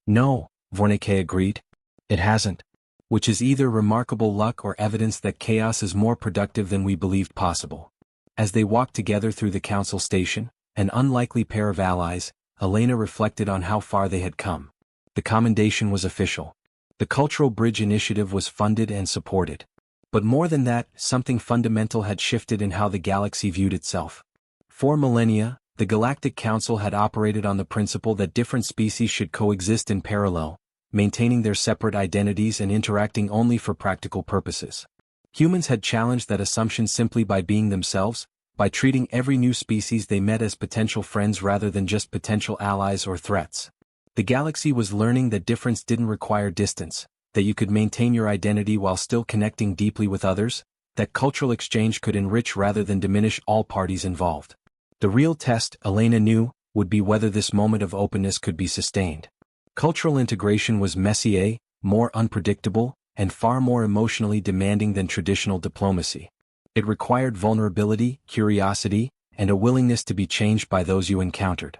No, Vorneke agreed. It hasn't. Which is either remarkable luck or evidence that chaos is more productive than we believed possible. As they walked together through the council station, an unlikely pair of allies, Elena reflected on how far they had come. The commendation was official. The Cultural Bridge Initiative was funded and supported. But more than that, something fundamental had shifted in how the galaxy viewed itself. For millennia, the Galactic Council had operated on the principle that different species should coexist in parallel, maintaining their separate identities and interacting only for practical purposes. Humans had challenged that assumption simply by being themselves, by treating every new species they met as potential friends rather than just potential allies or threats. The galaxy was learning that difference didn't require distance, that you could maintain your identity while still connecting deeply with others, that cultural exchange could enrich rather than diminish all parties involved. The real test, Elena knew, would be whether this moment of openness could be sustained. Cultural integration was messier, more unpredictable, and far more emotionally demanding than traditional diplomacy. It required vulnerability, curiosity, and a willingness to be changed by those you encountered.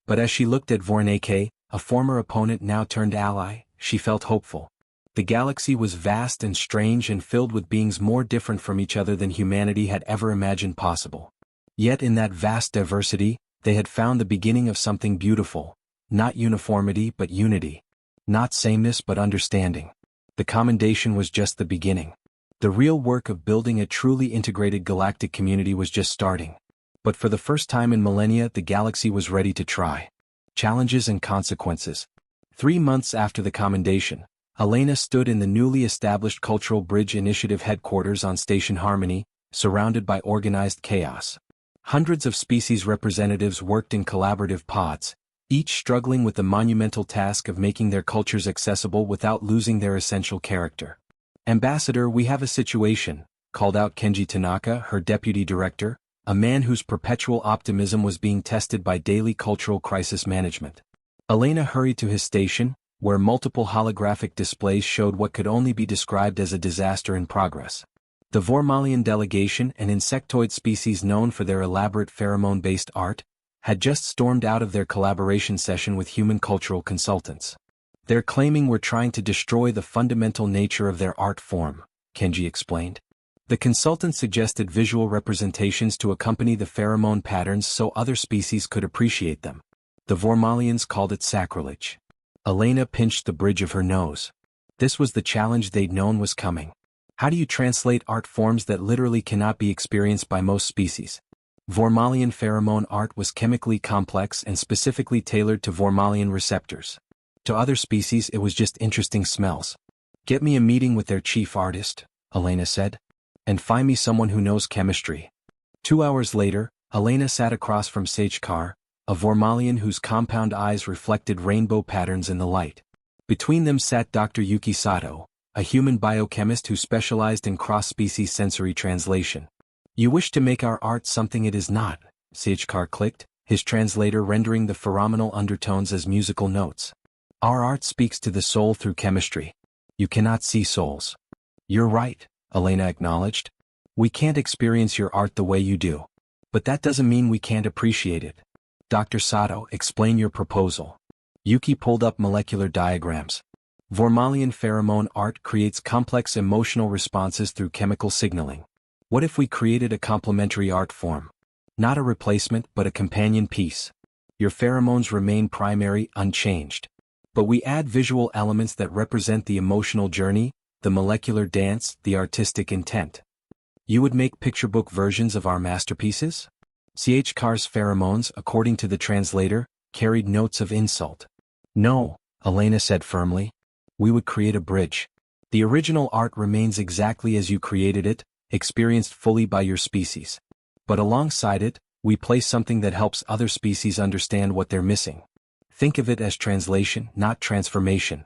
But as she looked at Vorneke, a former opponent now turned ally, she felt hopeful. The galaxy was vast and strange and filled with beings more different from each other than humanity had ever imagined possible. Yet in that vast diversity, they had found the beginning of something beautiful, not uniformity but unity, not sameness but understanding. The commendation was just the beginning. The real work of building a truly integrated galactic community was just starting. But for the first time in millennia, the galaxy was ready to try. Challenges and consequences. 3 months after the commendation, Elena stood in the newly established Cultural Bridge Initiative headquarters on Station Harmony, surrounded by organized chaos. Hundreds of species representatives worked in collaborative pods, each struggling with the monumental task of making their cultures accessible without losing their essential character. "Ambassador, we have a situation," called out Kenji Tanaka, her deputy director, a man whose perpetual optimism was being tested by daily cultural crisis management. Elena hurried to his station, where multiple holographic displays showed what could only be described as a disaster in progress. The Vormalian delegation, an insectoid species known for their elaborate pheromone-based art, had just stormed out of their collaboration session with human cultural consultants. They're claiming we're trying to destroy the fundamental nature of their art form, Kenji explained. The consultant suggested visual representations to accompany the pheromone patterns so other species could appreciate them. The Vormalians called it sacrilege. Elena pinched the bridge of her nose. This was the challenge they'd known was coming. How do you translate art forms that literally cannot be experienced by most species? Vormalian pheromone art was chemically complex and specifically tailored to Vormalian receptors. To other species it was just interesting smells. "Get me a meeting with their chief artist," Elena said. "And find me someone who knows chemistry." 2 hours later, Elena sat across from Sachkar, a Vormalian whose compound eyes reflected rainbow patterns in the light. Between them sat Dr. Yuki Sato, a human biochemist who specialized in cross-species sensory translation. "You wish to make our art something it is not," Sachkar clicked, his translator rendering the pheromonal undertones as musical notes. "Our art speaks to the soul through chemistry. You cannot see souls." "You're right," Elena acknowledged. "We can't experience your art the way you do. But that doesn't mean we can't appreciate it." "Dr. Sato, explain your proposal." Yuki pulled up molecular diagrams. Vormalian pheromone art creates complex emotional responses through chemical signaling. What if we created a complementary art form? Not a replacement but a companion piece. Your pheromones remain primary, unchanged. But we add visual elements that represent the emotional journey, the molecular dance, the artistic intent. You would make picture book versions of our masterpieces? Chkar's pheromones, according to the translator, carried notes of insult. "No," Elena said firmly. "We would create a bridge. The original art remains exactly as you created it, experienced fully by your species. But alongside it, we place something that helps other species understand what they're missing. Think of it as translation, not transformation."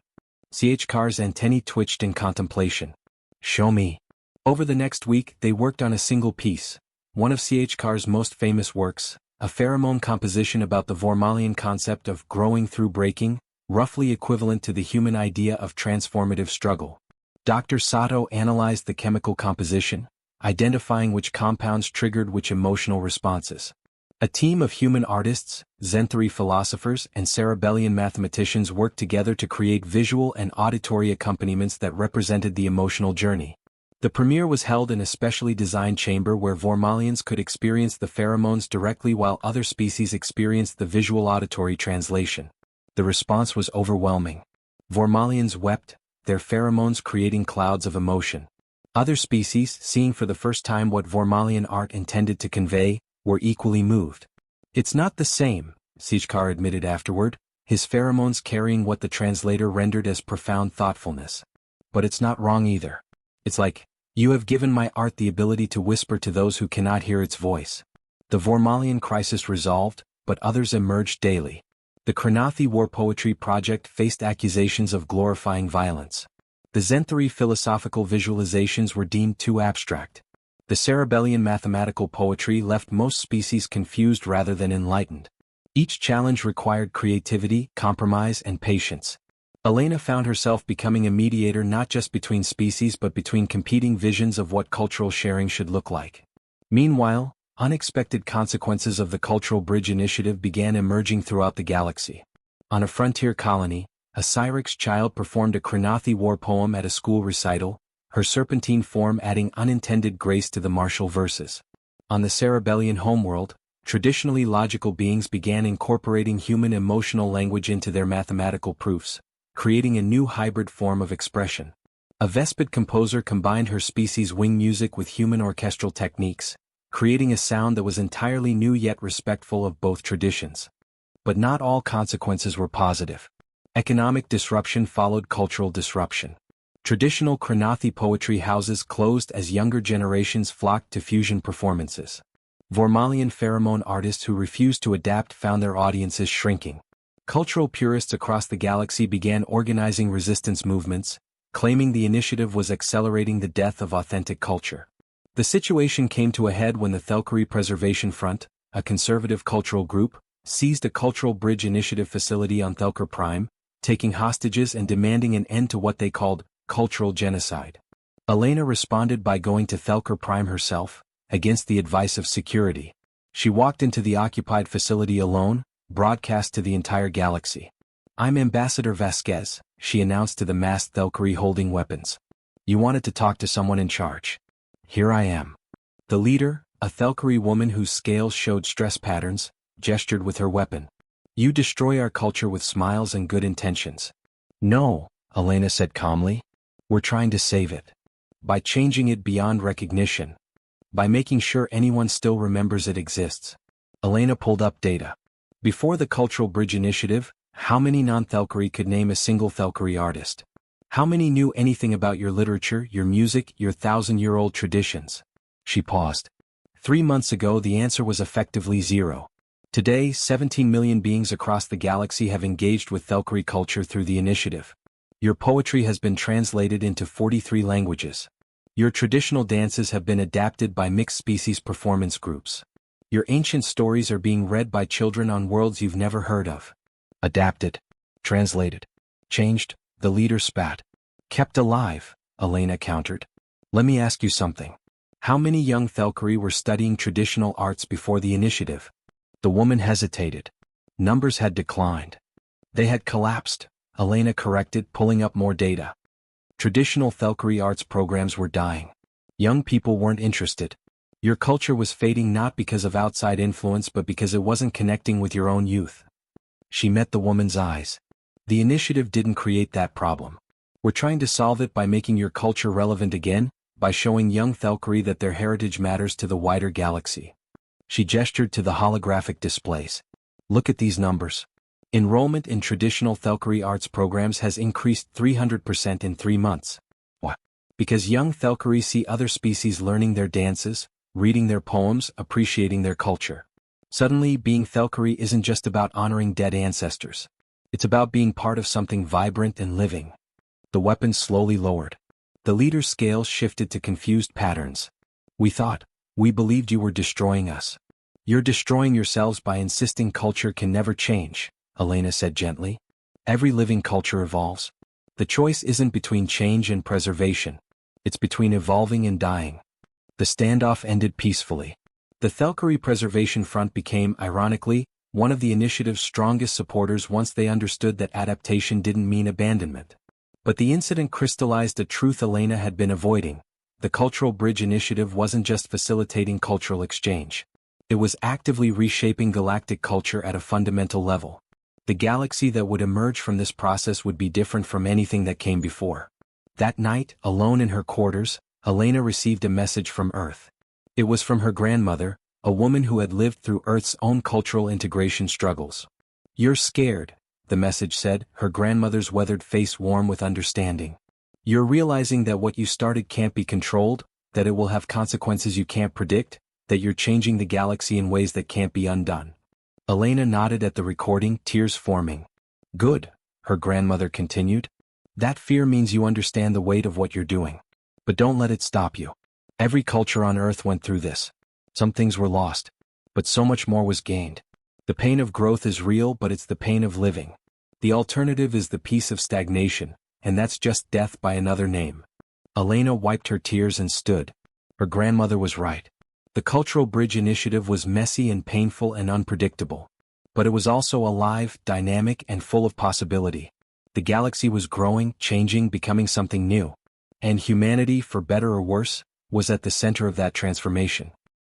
Chkar's antennae twitched in contemplation. "Show me." Over the next week, they worked on a single piece, one of Chkar's most famous works, a pheromone composition about the Vormalian concept of growing through breaking, roughly equivalent to the human idea of transformative struggle. Dr. Sato analyzed the chemical composition, identifying which compounds triggered which emotional responses. A team of human artists, Zen-theory philosophers, and cerebellian mathematicians worked together to create visual and auditory accompaniments that represented the emotional journey. The premiere was held in a specially designed chamber where Vormalians could experience the pheromones directly while other species experienced the visual auditory translation. The response was overwhelming. Vormalians wept, their pheromones creating clouds of emotion. Other species, seeing for the first time what Vormalian art intended to convey, were equally moved. "It's not the same," Sijkar admitted afterward, his pheromones carrying what the translator rendered as profound thoughtfulness. "But it's not wrong either. It's like, you have given my art the ability to whisper to those who cannot hear its voice." The Vormalian crisis resolved, but others emerged daily. The Kranathi War Poetry Project faced accusations of glorifying violence. The Zen-theory philosophical visualizations were deemed too abstract. The cerebellian mathematical poetry left most species confused rather than enlightened. Each challenge required creativity, compromise, and patience. Elena found herself becoming a mediator not just between species but between competing visions of what cultural sharing should look like. Meanwhile, unexpected consequences of the Cultural Bridge Initiative began emerging throughout the galaxy. On a frontier colony, a Cyrix child performed a Kranathi war poem at a school recital, her serpentine form adding unintended grace to the martial verses. On the cerebellian homeworld, traditionally logical beings began incorporating human emotional language into their mathematical proofs, creating a new hybrid form of expression. A Vespid composer combined her species' wing music with human orchestral techniques, creating a sound that was entirely new yet respectful of both traditions. But not all consequences were positive. Economic disruption followed cultural disruption. Traditional Kranathi poetry houses closed as younger generations flocked to fusion performances. Vormalian pheromone artists who refused to adapt found their audiences shrinking. Cultural purists across the galaxy began organizing resistance movements, claiming the initiative was accelerating the death of authentic culture. The situation came to a head when the Thelkari Preservation Front, a conservative cultural group, seized a Cultural Bridge Initiative facility on Thelkar Prime, taking hostages and demanding an end to what they called cultural genocide. Elena responded by going to Thelkar Prime herself, against the advice of security. She walked into the occupied facility alone, broadcast to the entire galaxy. "I'm Ambassador Vasquez," she announced to the masked Thelkari holding weapons. "You wanted to talk to someone in charge. Here I am." The leader, a Thelkari woman whose scales showed stress patterns, gestured with her weapon. "You destroy our culture with smiles and good intentions." "No," Elena said calmly. "We're trying to save it. By changing it beyond recognition. By making sure anyone still remembers it exists." Elena pulled up data. Before the Cultural Bridge Initiative, how many non-Thelkari could name a single Thelkari artist? How many knew anything about your literature, your music, your thousand-year-old traditions? She paused. 3 months ago the answer was effectively zero. Today, 17 million beings across the galaxy have engaged with Thelkari culture through the initiative. Your poetry has been translated into 43 languages. Your traditional dances have been adapted by mixed-species performance groups. Your ancient stories are being read by children on worlds you've never heard of. Adapted. Translated. Changed, the leader spat. Kept alive, Elena countered. "Let me ask you something. How many young Thelkari were studying traditional arts before the initiative?" The woman hesitated. Numbers had declined. They had collapsed, Elena corrected, pulling up more data. Traditional Thelkari arts programs were dying. Young people weren't interested. Your culture was fading not because of outside influence but because it wasn't connecting with your own youth. She met the woman's eyes. The initiative didn't create that problem. We're trying to solve it by making your culture relevant again, by showing young Thelkari that their heritage matters to the wider galaxy. She gestured to the holographic displays. "Look at these numbers. Enrollment in traditional Thelkari arts programs has increased 300% in 3 months. What? Because young Thelkari see other species learning their dances, reading their poems, appreciating their culture. Suddenly, being Thelkari isn't just about honoring dead ancestors. It's about being part of something vibrant and living." The weapon slowly lowered. The leader's scales shifted to confused patterns. We believed you were destroying us." "You're destroying yourselves by insisting culture can never change," Elena said gently. "Every living culture evolves. The choice isn't between change and preservation. It's between evolving and dying. The standoff ended peacefully. The Thalkari Preservation Front became, ironically, one of the initiative's strongest supporters once they understood that adaptation didn't mean abandonment. But the incident crystallized a truth Elena had been avoiding. The Cultural Bridge Initiative wasn't just facilitating cultural exchange. It was actively reshaping galactic culture at a fundamental level. The galaxy that would emerge from this process would be different from anything that came before. That night, alone in her quarters, Elena received a message from Earth. It was from her grandmother, a woman who had lived through Earth's own cultural integration struggles. "You're scared," the message said, her grandmother's weathered face warm with understanding. "You're realizing that what you started can't be controlled, that it will have consequences you can't predict, that you're changing the galaxy in ways that can't be undone." Elena nodded at the recording, tears forming. "Good," her grandmother continued. "That fear means you understand the weight of what you're doing. But don't let it stop you. Every culture on Earth went through this. Some things were lost, but so much more was gained. The pain of growth is real, but it's the pain of living. The alternative is the peace of stagnation, and that's just death by another name." Elena wiped her tears and stood. Her grandmother was right. The Cultural Bridge Initiative was messy and painful and unpredictable. But it was also alive, dynamic, and full of possibility. The galaxy was growing, changing, becoming something new. And humanity, for better or worse, was at the center of that transformation.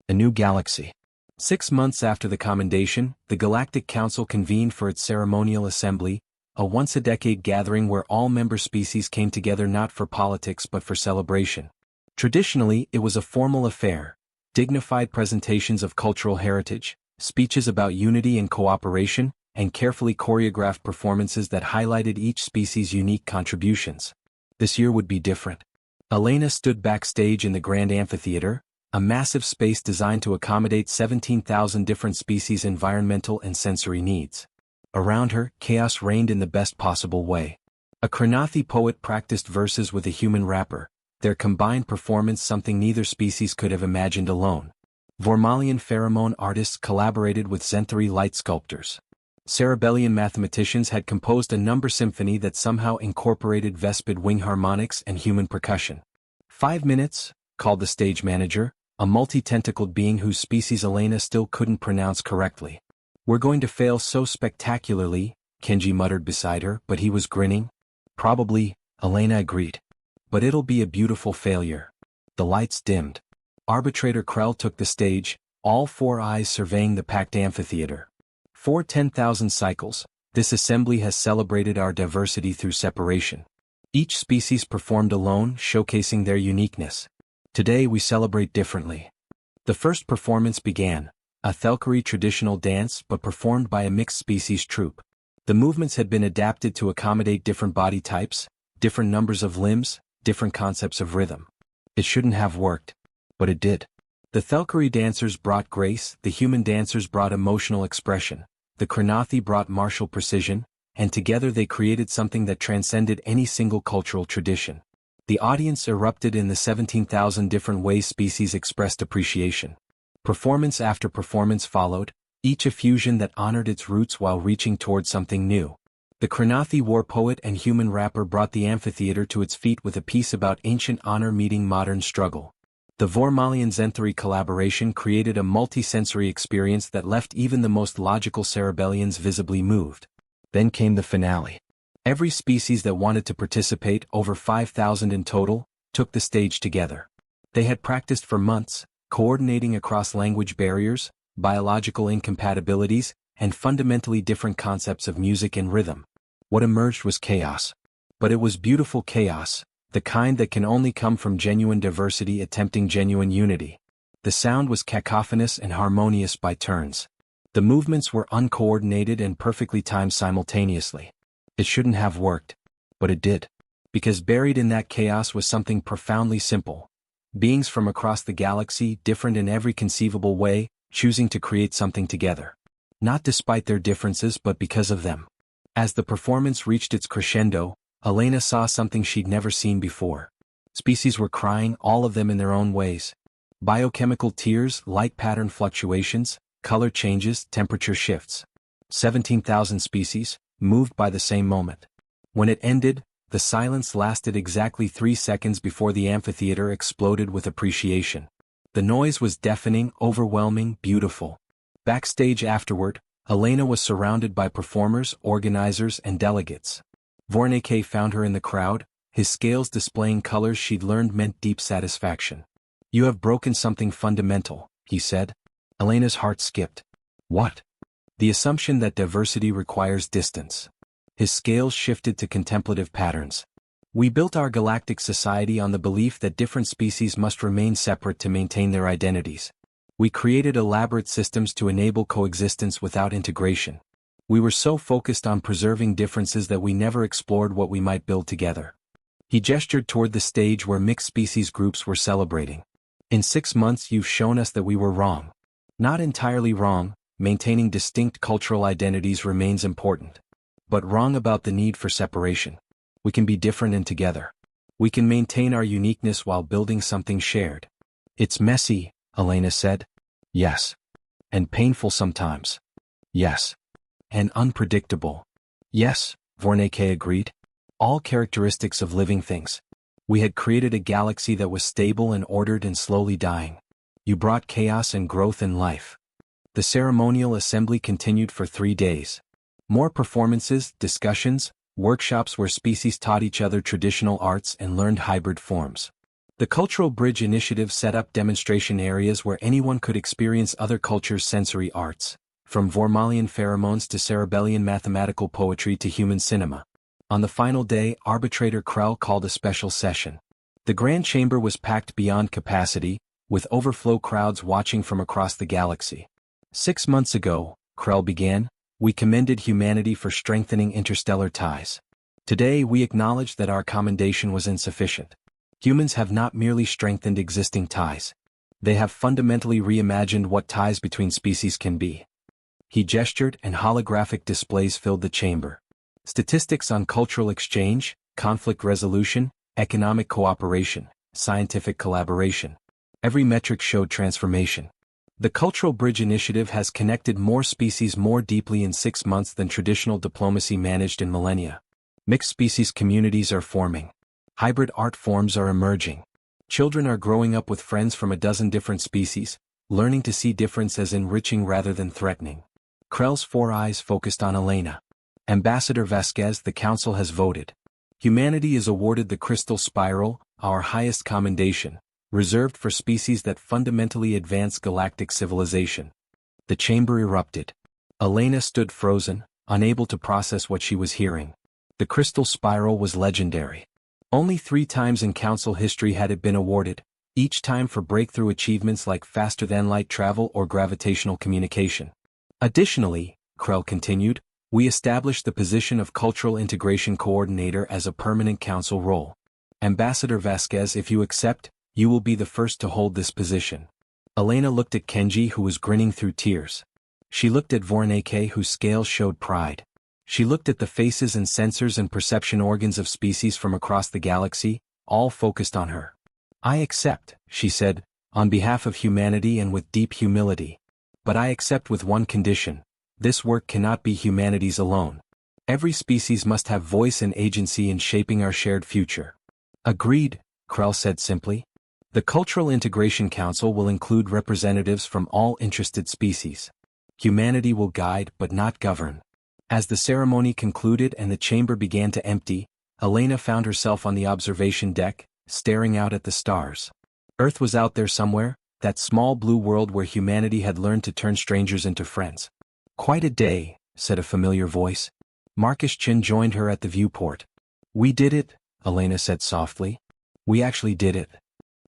A new galaxy. 6 months after the commendation, the Galactic Council convened for its ceremonial assembly, a once-a-decade gathering where all member species came together not for politics but for celebration. Traditionally, it was a formal affair. Dignified presentations of cultural heritage, speeches about unity and cooperation, and carefully choreographed performances that highlighted each species' unique contributions. This year would be different. Elena stood backstage in the Grand Amphitheater, a massive space designed to accommodate 17,000 different species' environmental and sensory needs. Around her, chaos reigned in the best possible way. A Kranathi poet practiced verses with a human rapper, their combined performance something neither species could have imagined alone. Vormalian pheromone artists collaborated with Zenthari light sculptors. Cerebellian mathematicians had composed a number symphony that somehow incorporated Vespid wing harmonics and human percussion. 5 minutes, called the stage manager, a multi-tentacled being whose species Elena still couldn't pronounce correctly. "We're going to fail so spectacularly," Kenji muttered beside her, but he was grinning. "Probably," Elena agreed. "But it'll be a beautiful failure." The lights dimmed. Arbitrator Krell took the stage, all 4 eyes surveying the packed amphitheater. "For 10,000 cycles, this assembly has celebrated our diversity through separation. Each species performed alone, showcasing their uniqueness. Today we celebrate differently." The first performance began, a Thalkari traditional dance but performed by a mixed-species troupe. The movements had been adapted to accommodate different body types, different numbers of limbs, different concepts of rhythm. It shouldn't have worked, but it did. The Thalkari dancers brought grace, the human dancers brought emotional expression, the Kranathi brought martial precision, and together they created something that transcended any single cultural tradition. The audience erupted in the 17,000 different ways species expressed appreciation. Performance after performance followed, each a fusion that honored its roots while reaching toward something new. The Kranathi war poet and human rapper brought the amphitheater to its feet with a piece about ancient honor meeting modern struggle. The Vormalian Zenthari collaboration created a multi-sensory experience that left even the most logical cerebellians visibly moved. Then came the finale. Every species that wanted to participate, over 5,000 in total, took the stage together. They had practiced for months, coordinating across language barriers, biological incompatibilities, and fundamentally different concepts of music and rhythm. What emerged was chaos. But it was beautiful chaos, the kind that can only come from genuine diversity attempting genuine unity. The sound was cacophonous and harmonious by turns. The movements were uncoordinated and perfectly timed simultaneously. It shouldn't have worked, but it did. Because buried in that chaos was something profoundly simple. Beings from across the galaxy, different in every conceivable way, choosing to create something together. Not despite their differences but because of them. As the performance reached its crescendo, Elena saw something she'd never seen before. Species were crying, all of them in their own ways. Biochemical tears, light pattern fluctuations, color changes, temperature shifts. 17,000 species, moved by the same moment. When it ended, The silence lasted exactly 3 seconds before the amphitheater exploded with appreciation. The noise was deafening, overwhelming, beautiful. Backstage afterward, Elena was surrounded by performers, organizers, and delegates. Vorneke found her in the crowd, his scales displaying colors she'd learned meant deep satisfaction. "You have broken something fundamental," he said. Elena's heart skipped. "What?" "The assumption that diversity requires distance." His scales shifted to contemplative patterns. "We built our galactic society on the belief that different species must remain separate to maintain their identities. We created elaborate systems to enable coexistence without integration. We were so focused on preserving differences that we never explored what we might build together." He gestured toward the stage where mixed species groups were celebrating. "In 6 months you've shown us that we were wrong. Not entirely wrong, maintaining distinct cultural identities remains important. But wrong about the need for separation. We can be different and together. We can maintain our uniqueness while building something shared." "It's messy," Elena said. "Yes. And painful sometimes." "Yes. And unpredictable." "Yes," Vorneke agreed. "All characteristics of living things. We had created a galaxy that was stable and ordered and slowly dying. You brought chaos and growth in life." The ceremonial assembly continued for 3 days. More performances, discussions, workshops where species taught each other traditional arts and learned hybrid forms. The Cultural Bridge Initiative set up demonstration areas where anyone could experience other cultures' sensory arts, from Vormalian pheromones to cerebellian mathematical poetry to human cinema. On the final day, arbitrator Krell called a special session. The Grand Chamber was packed beyond capacity, with overflow crowds watching from across the galaxy. 6 months ago, Krell began, we commended humanity for strengthening interstellar ties. Today we acknowledge that our commendation was insufficient. Humans have not merely strengthened existing ties. They have fundamentally reimagined what ties between species can be. He gestured and holographic displays filled the chamber. Statistics on cultural exchange, conflict resolution, economic cooperation, scientific collaboration. Every metric showed transformation. The Cultural Bridge Initiative has connected more species more deeply in 6 months than traditional diplomacy managed in millennia. Mixed species communities are forming. Hybrid art forms are emerging. Children are growing up with friends from a dozen different species, learning to see difference as enriching rather than threatening. Krell's 4 eyes focused on Elena. "Ambassador Vasquez, the Council has voted. Humanity is awarded the Crystal Spiral, our highest commendation, reserved for species that fundamentally advance galactic civilization." The chamber erupted. Elena stood frozen, unable to process what she was hearing. The Crystal Spiral was legendary. Only 3 times in Council history had it been awarded, each time for breakthrough achievements like faster-than-light travel or gravitational communication. Additionally, Krell continued, we established the position of Cultural Integration Coordinator as a permanent Council role. Ambassador Vasquez, if you accept, you will be the first to hold this position. Elena looked at Kenji, who was grinning through tears. She looked at Vorneke, whose scales showed pride. She looked at the faces and sensors and perception organs of species from across the galaxy, all focused on her. "I accept," she said, "on behalf of humanity and with deep humility. But I accept with one condition. This work cannot be humanity's alone. Every species must have voice and agency in shaping our shared future." "Agreed," Krell said simply. "The Cultural Integration Council will include representatives from all interested species. Humanity will guide but not govern." As the ceremony concluded and the chamber began to empty, Elena found herself on the observation deck, staring out at the stars. Earth was out there somewhere, that small blue world where humanity had learned to turn strangers into friends. "Quite a day," said a familiar voice. Marcus Chin joined her at the viewport. "We did it," Elena said softly. "We actually did it."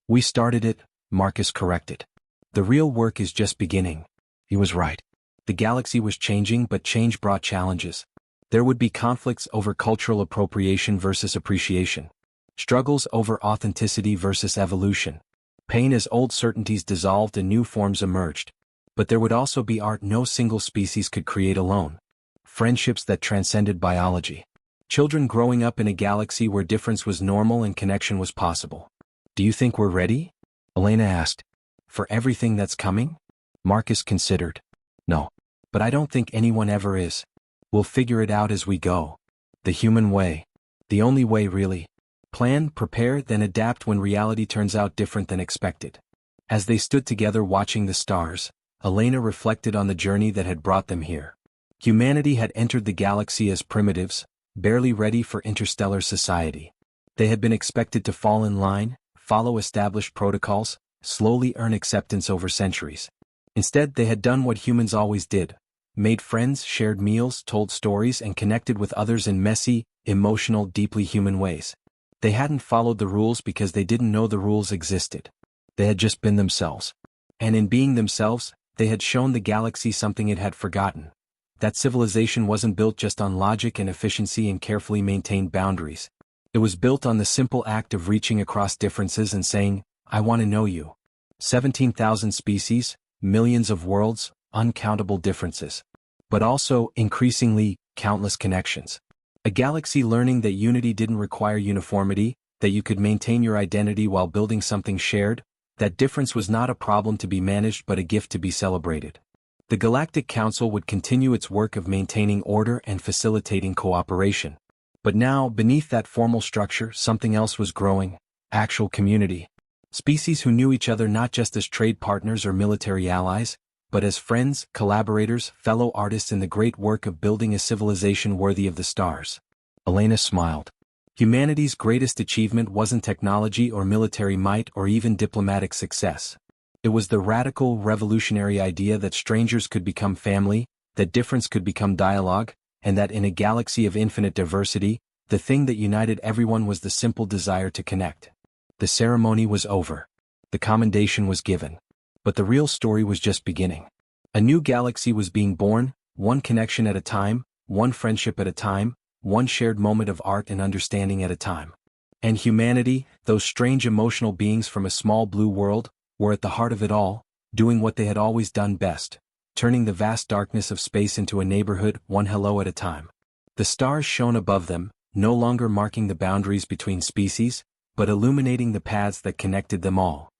"We started it," Marcus corrected. "The real work is just beginning." He was right. The galaxy was changing, but change brought challenges. There would be conflicts over cultural appropriation versus appreciation. Struggles over authenticity versus evolution. Pain as old certainties dissolved and new forms emerged. But there would also be art no single species could create alone. Friendships that transcended biology. Children growing up in a galaxy where difference was normal and connection was possible. "Do you think we're ready?" Elena asked. "For everything that's coming?" Marcus considered. "No. But I don't think anyone ever is. We'll figure it out as we go. The human way." The only way really. Plan, prepare, then adapt when reality turns out different than expected. As they stood together watching the stars, Elena reflected on the journey that had brought them here. Humanity had entered the galaxy as primitives, barely ready for interstellar society. They had been expected to fall in line, follow established protocols, slowly earn acceptance over centuries. Instead, they had done what humans always did: made friends, shared meals, told stories, and connected with others in messy, emotional, deeply human ways. They hadn't followed the rules because they didn't know the rules existed. They had just been themselves. And in being themselves, they had shown the galaxy something it had forgotten: that civilization wasn't built just on logic and efficiency and carefully maintained boundaries. It was built on the simple act of reaching across differences and saying, "I want to know you." 17,000 species, millions of worlds, uncountable differences. But also, increasingly, countless connections. A galaxy learning that unity didn't require uniformity, that you could maintain your identity while building something shared, that difference was not a problem to be managed but a gift to be celebrated. The Galactic Council would continue its work of maintaining order and facilitating cooperation. But now, beneath that formal structure, something else was growing: actual community. Species who knew each other not just as trade partners or military allies, but as friends, collaborators, fellow artists in the great work of building a civilization worthy of the stars. Elena smiled. Humanity's greatest achievement wasn't technology or military might or even diplomatic success. It was the radical, revolutionary idea that strangers could become family, that difference could become dialogue, and that in a galaxy of infinite diversity, the thing that united everyone was the simple desire to connect. The ceremony was over. The commendation was given. But the real story was just beginning. A new galaxy was being born, one connection at a time, one friendship at a time, one shared moment of art and understanding at a time. And humanity, those strange emotional beings from a small blue world, were at the heart of it all, doing what they had always done best: turning the vast darkness of space into a neighborhood, one hello at a time. The stars shone above them, no longer marking the boundaries between species, but illuminating the paths that connected them all.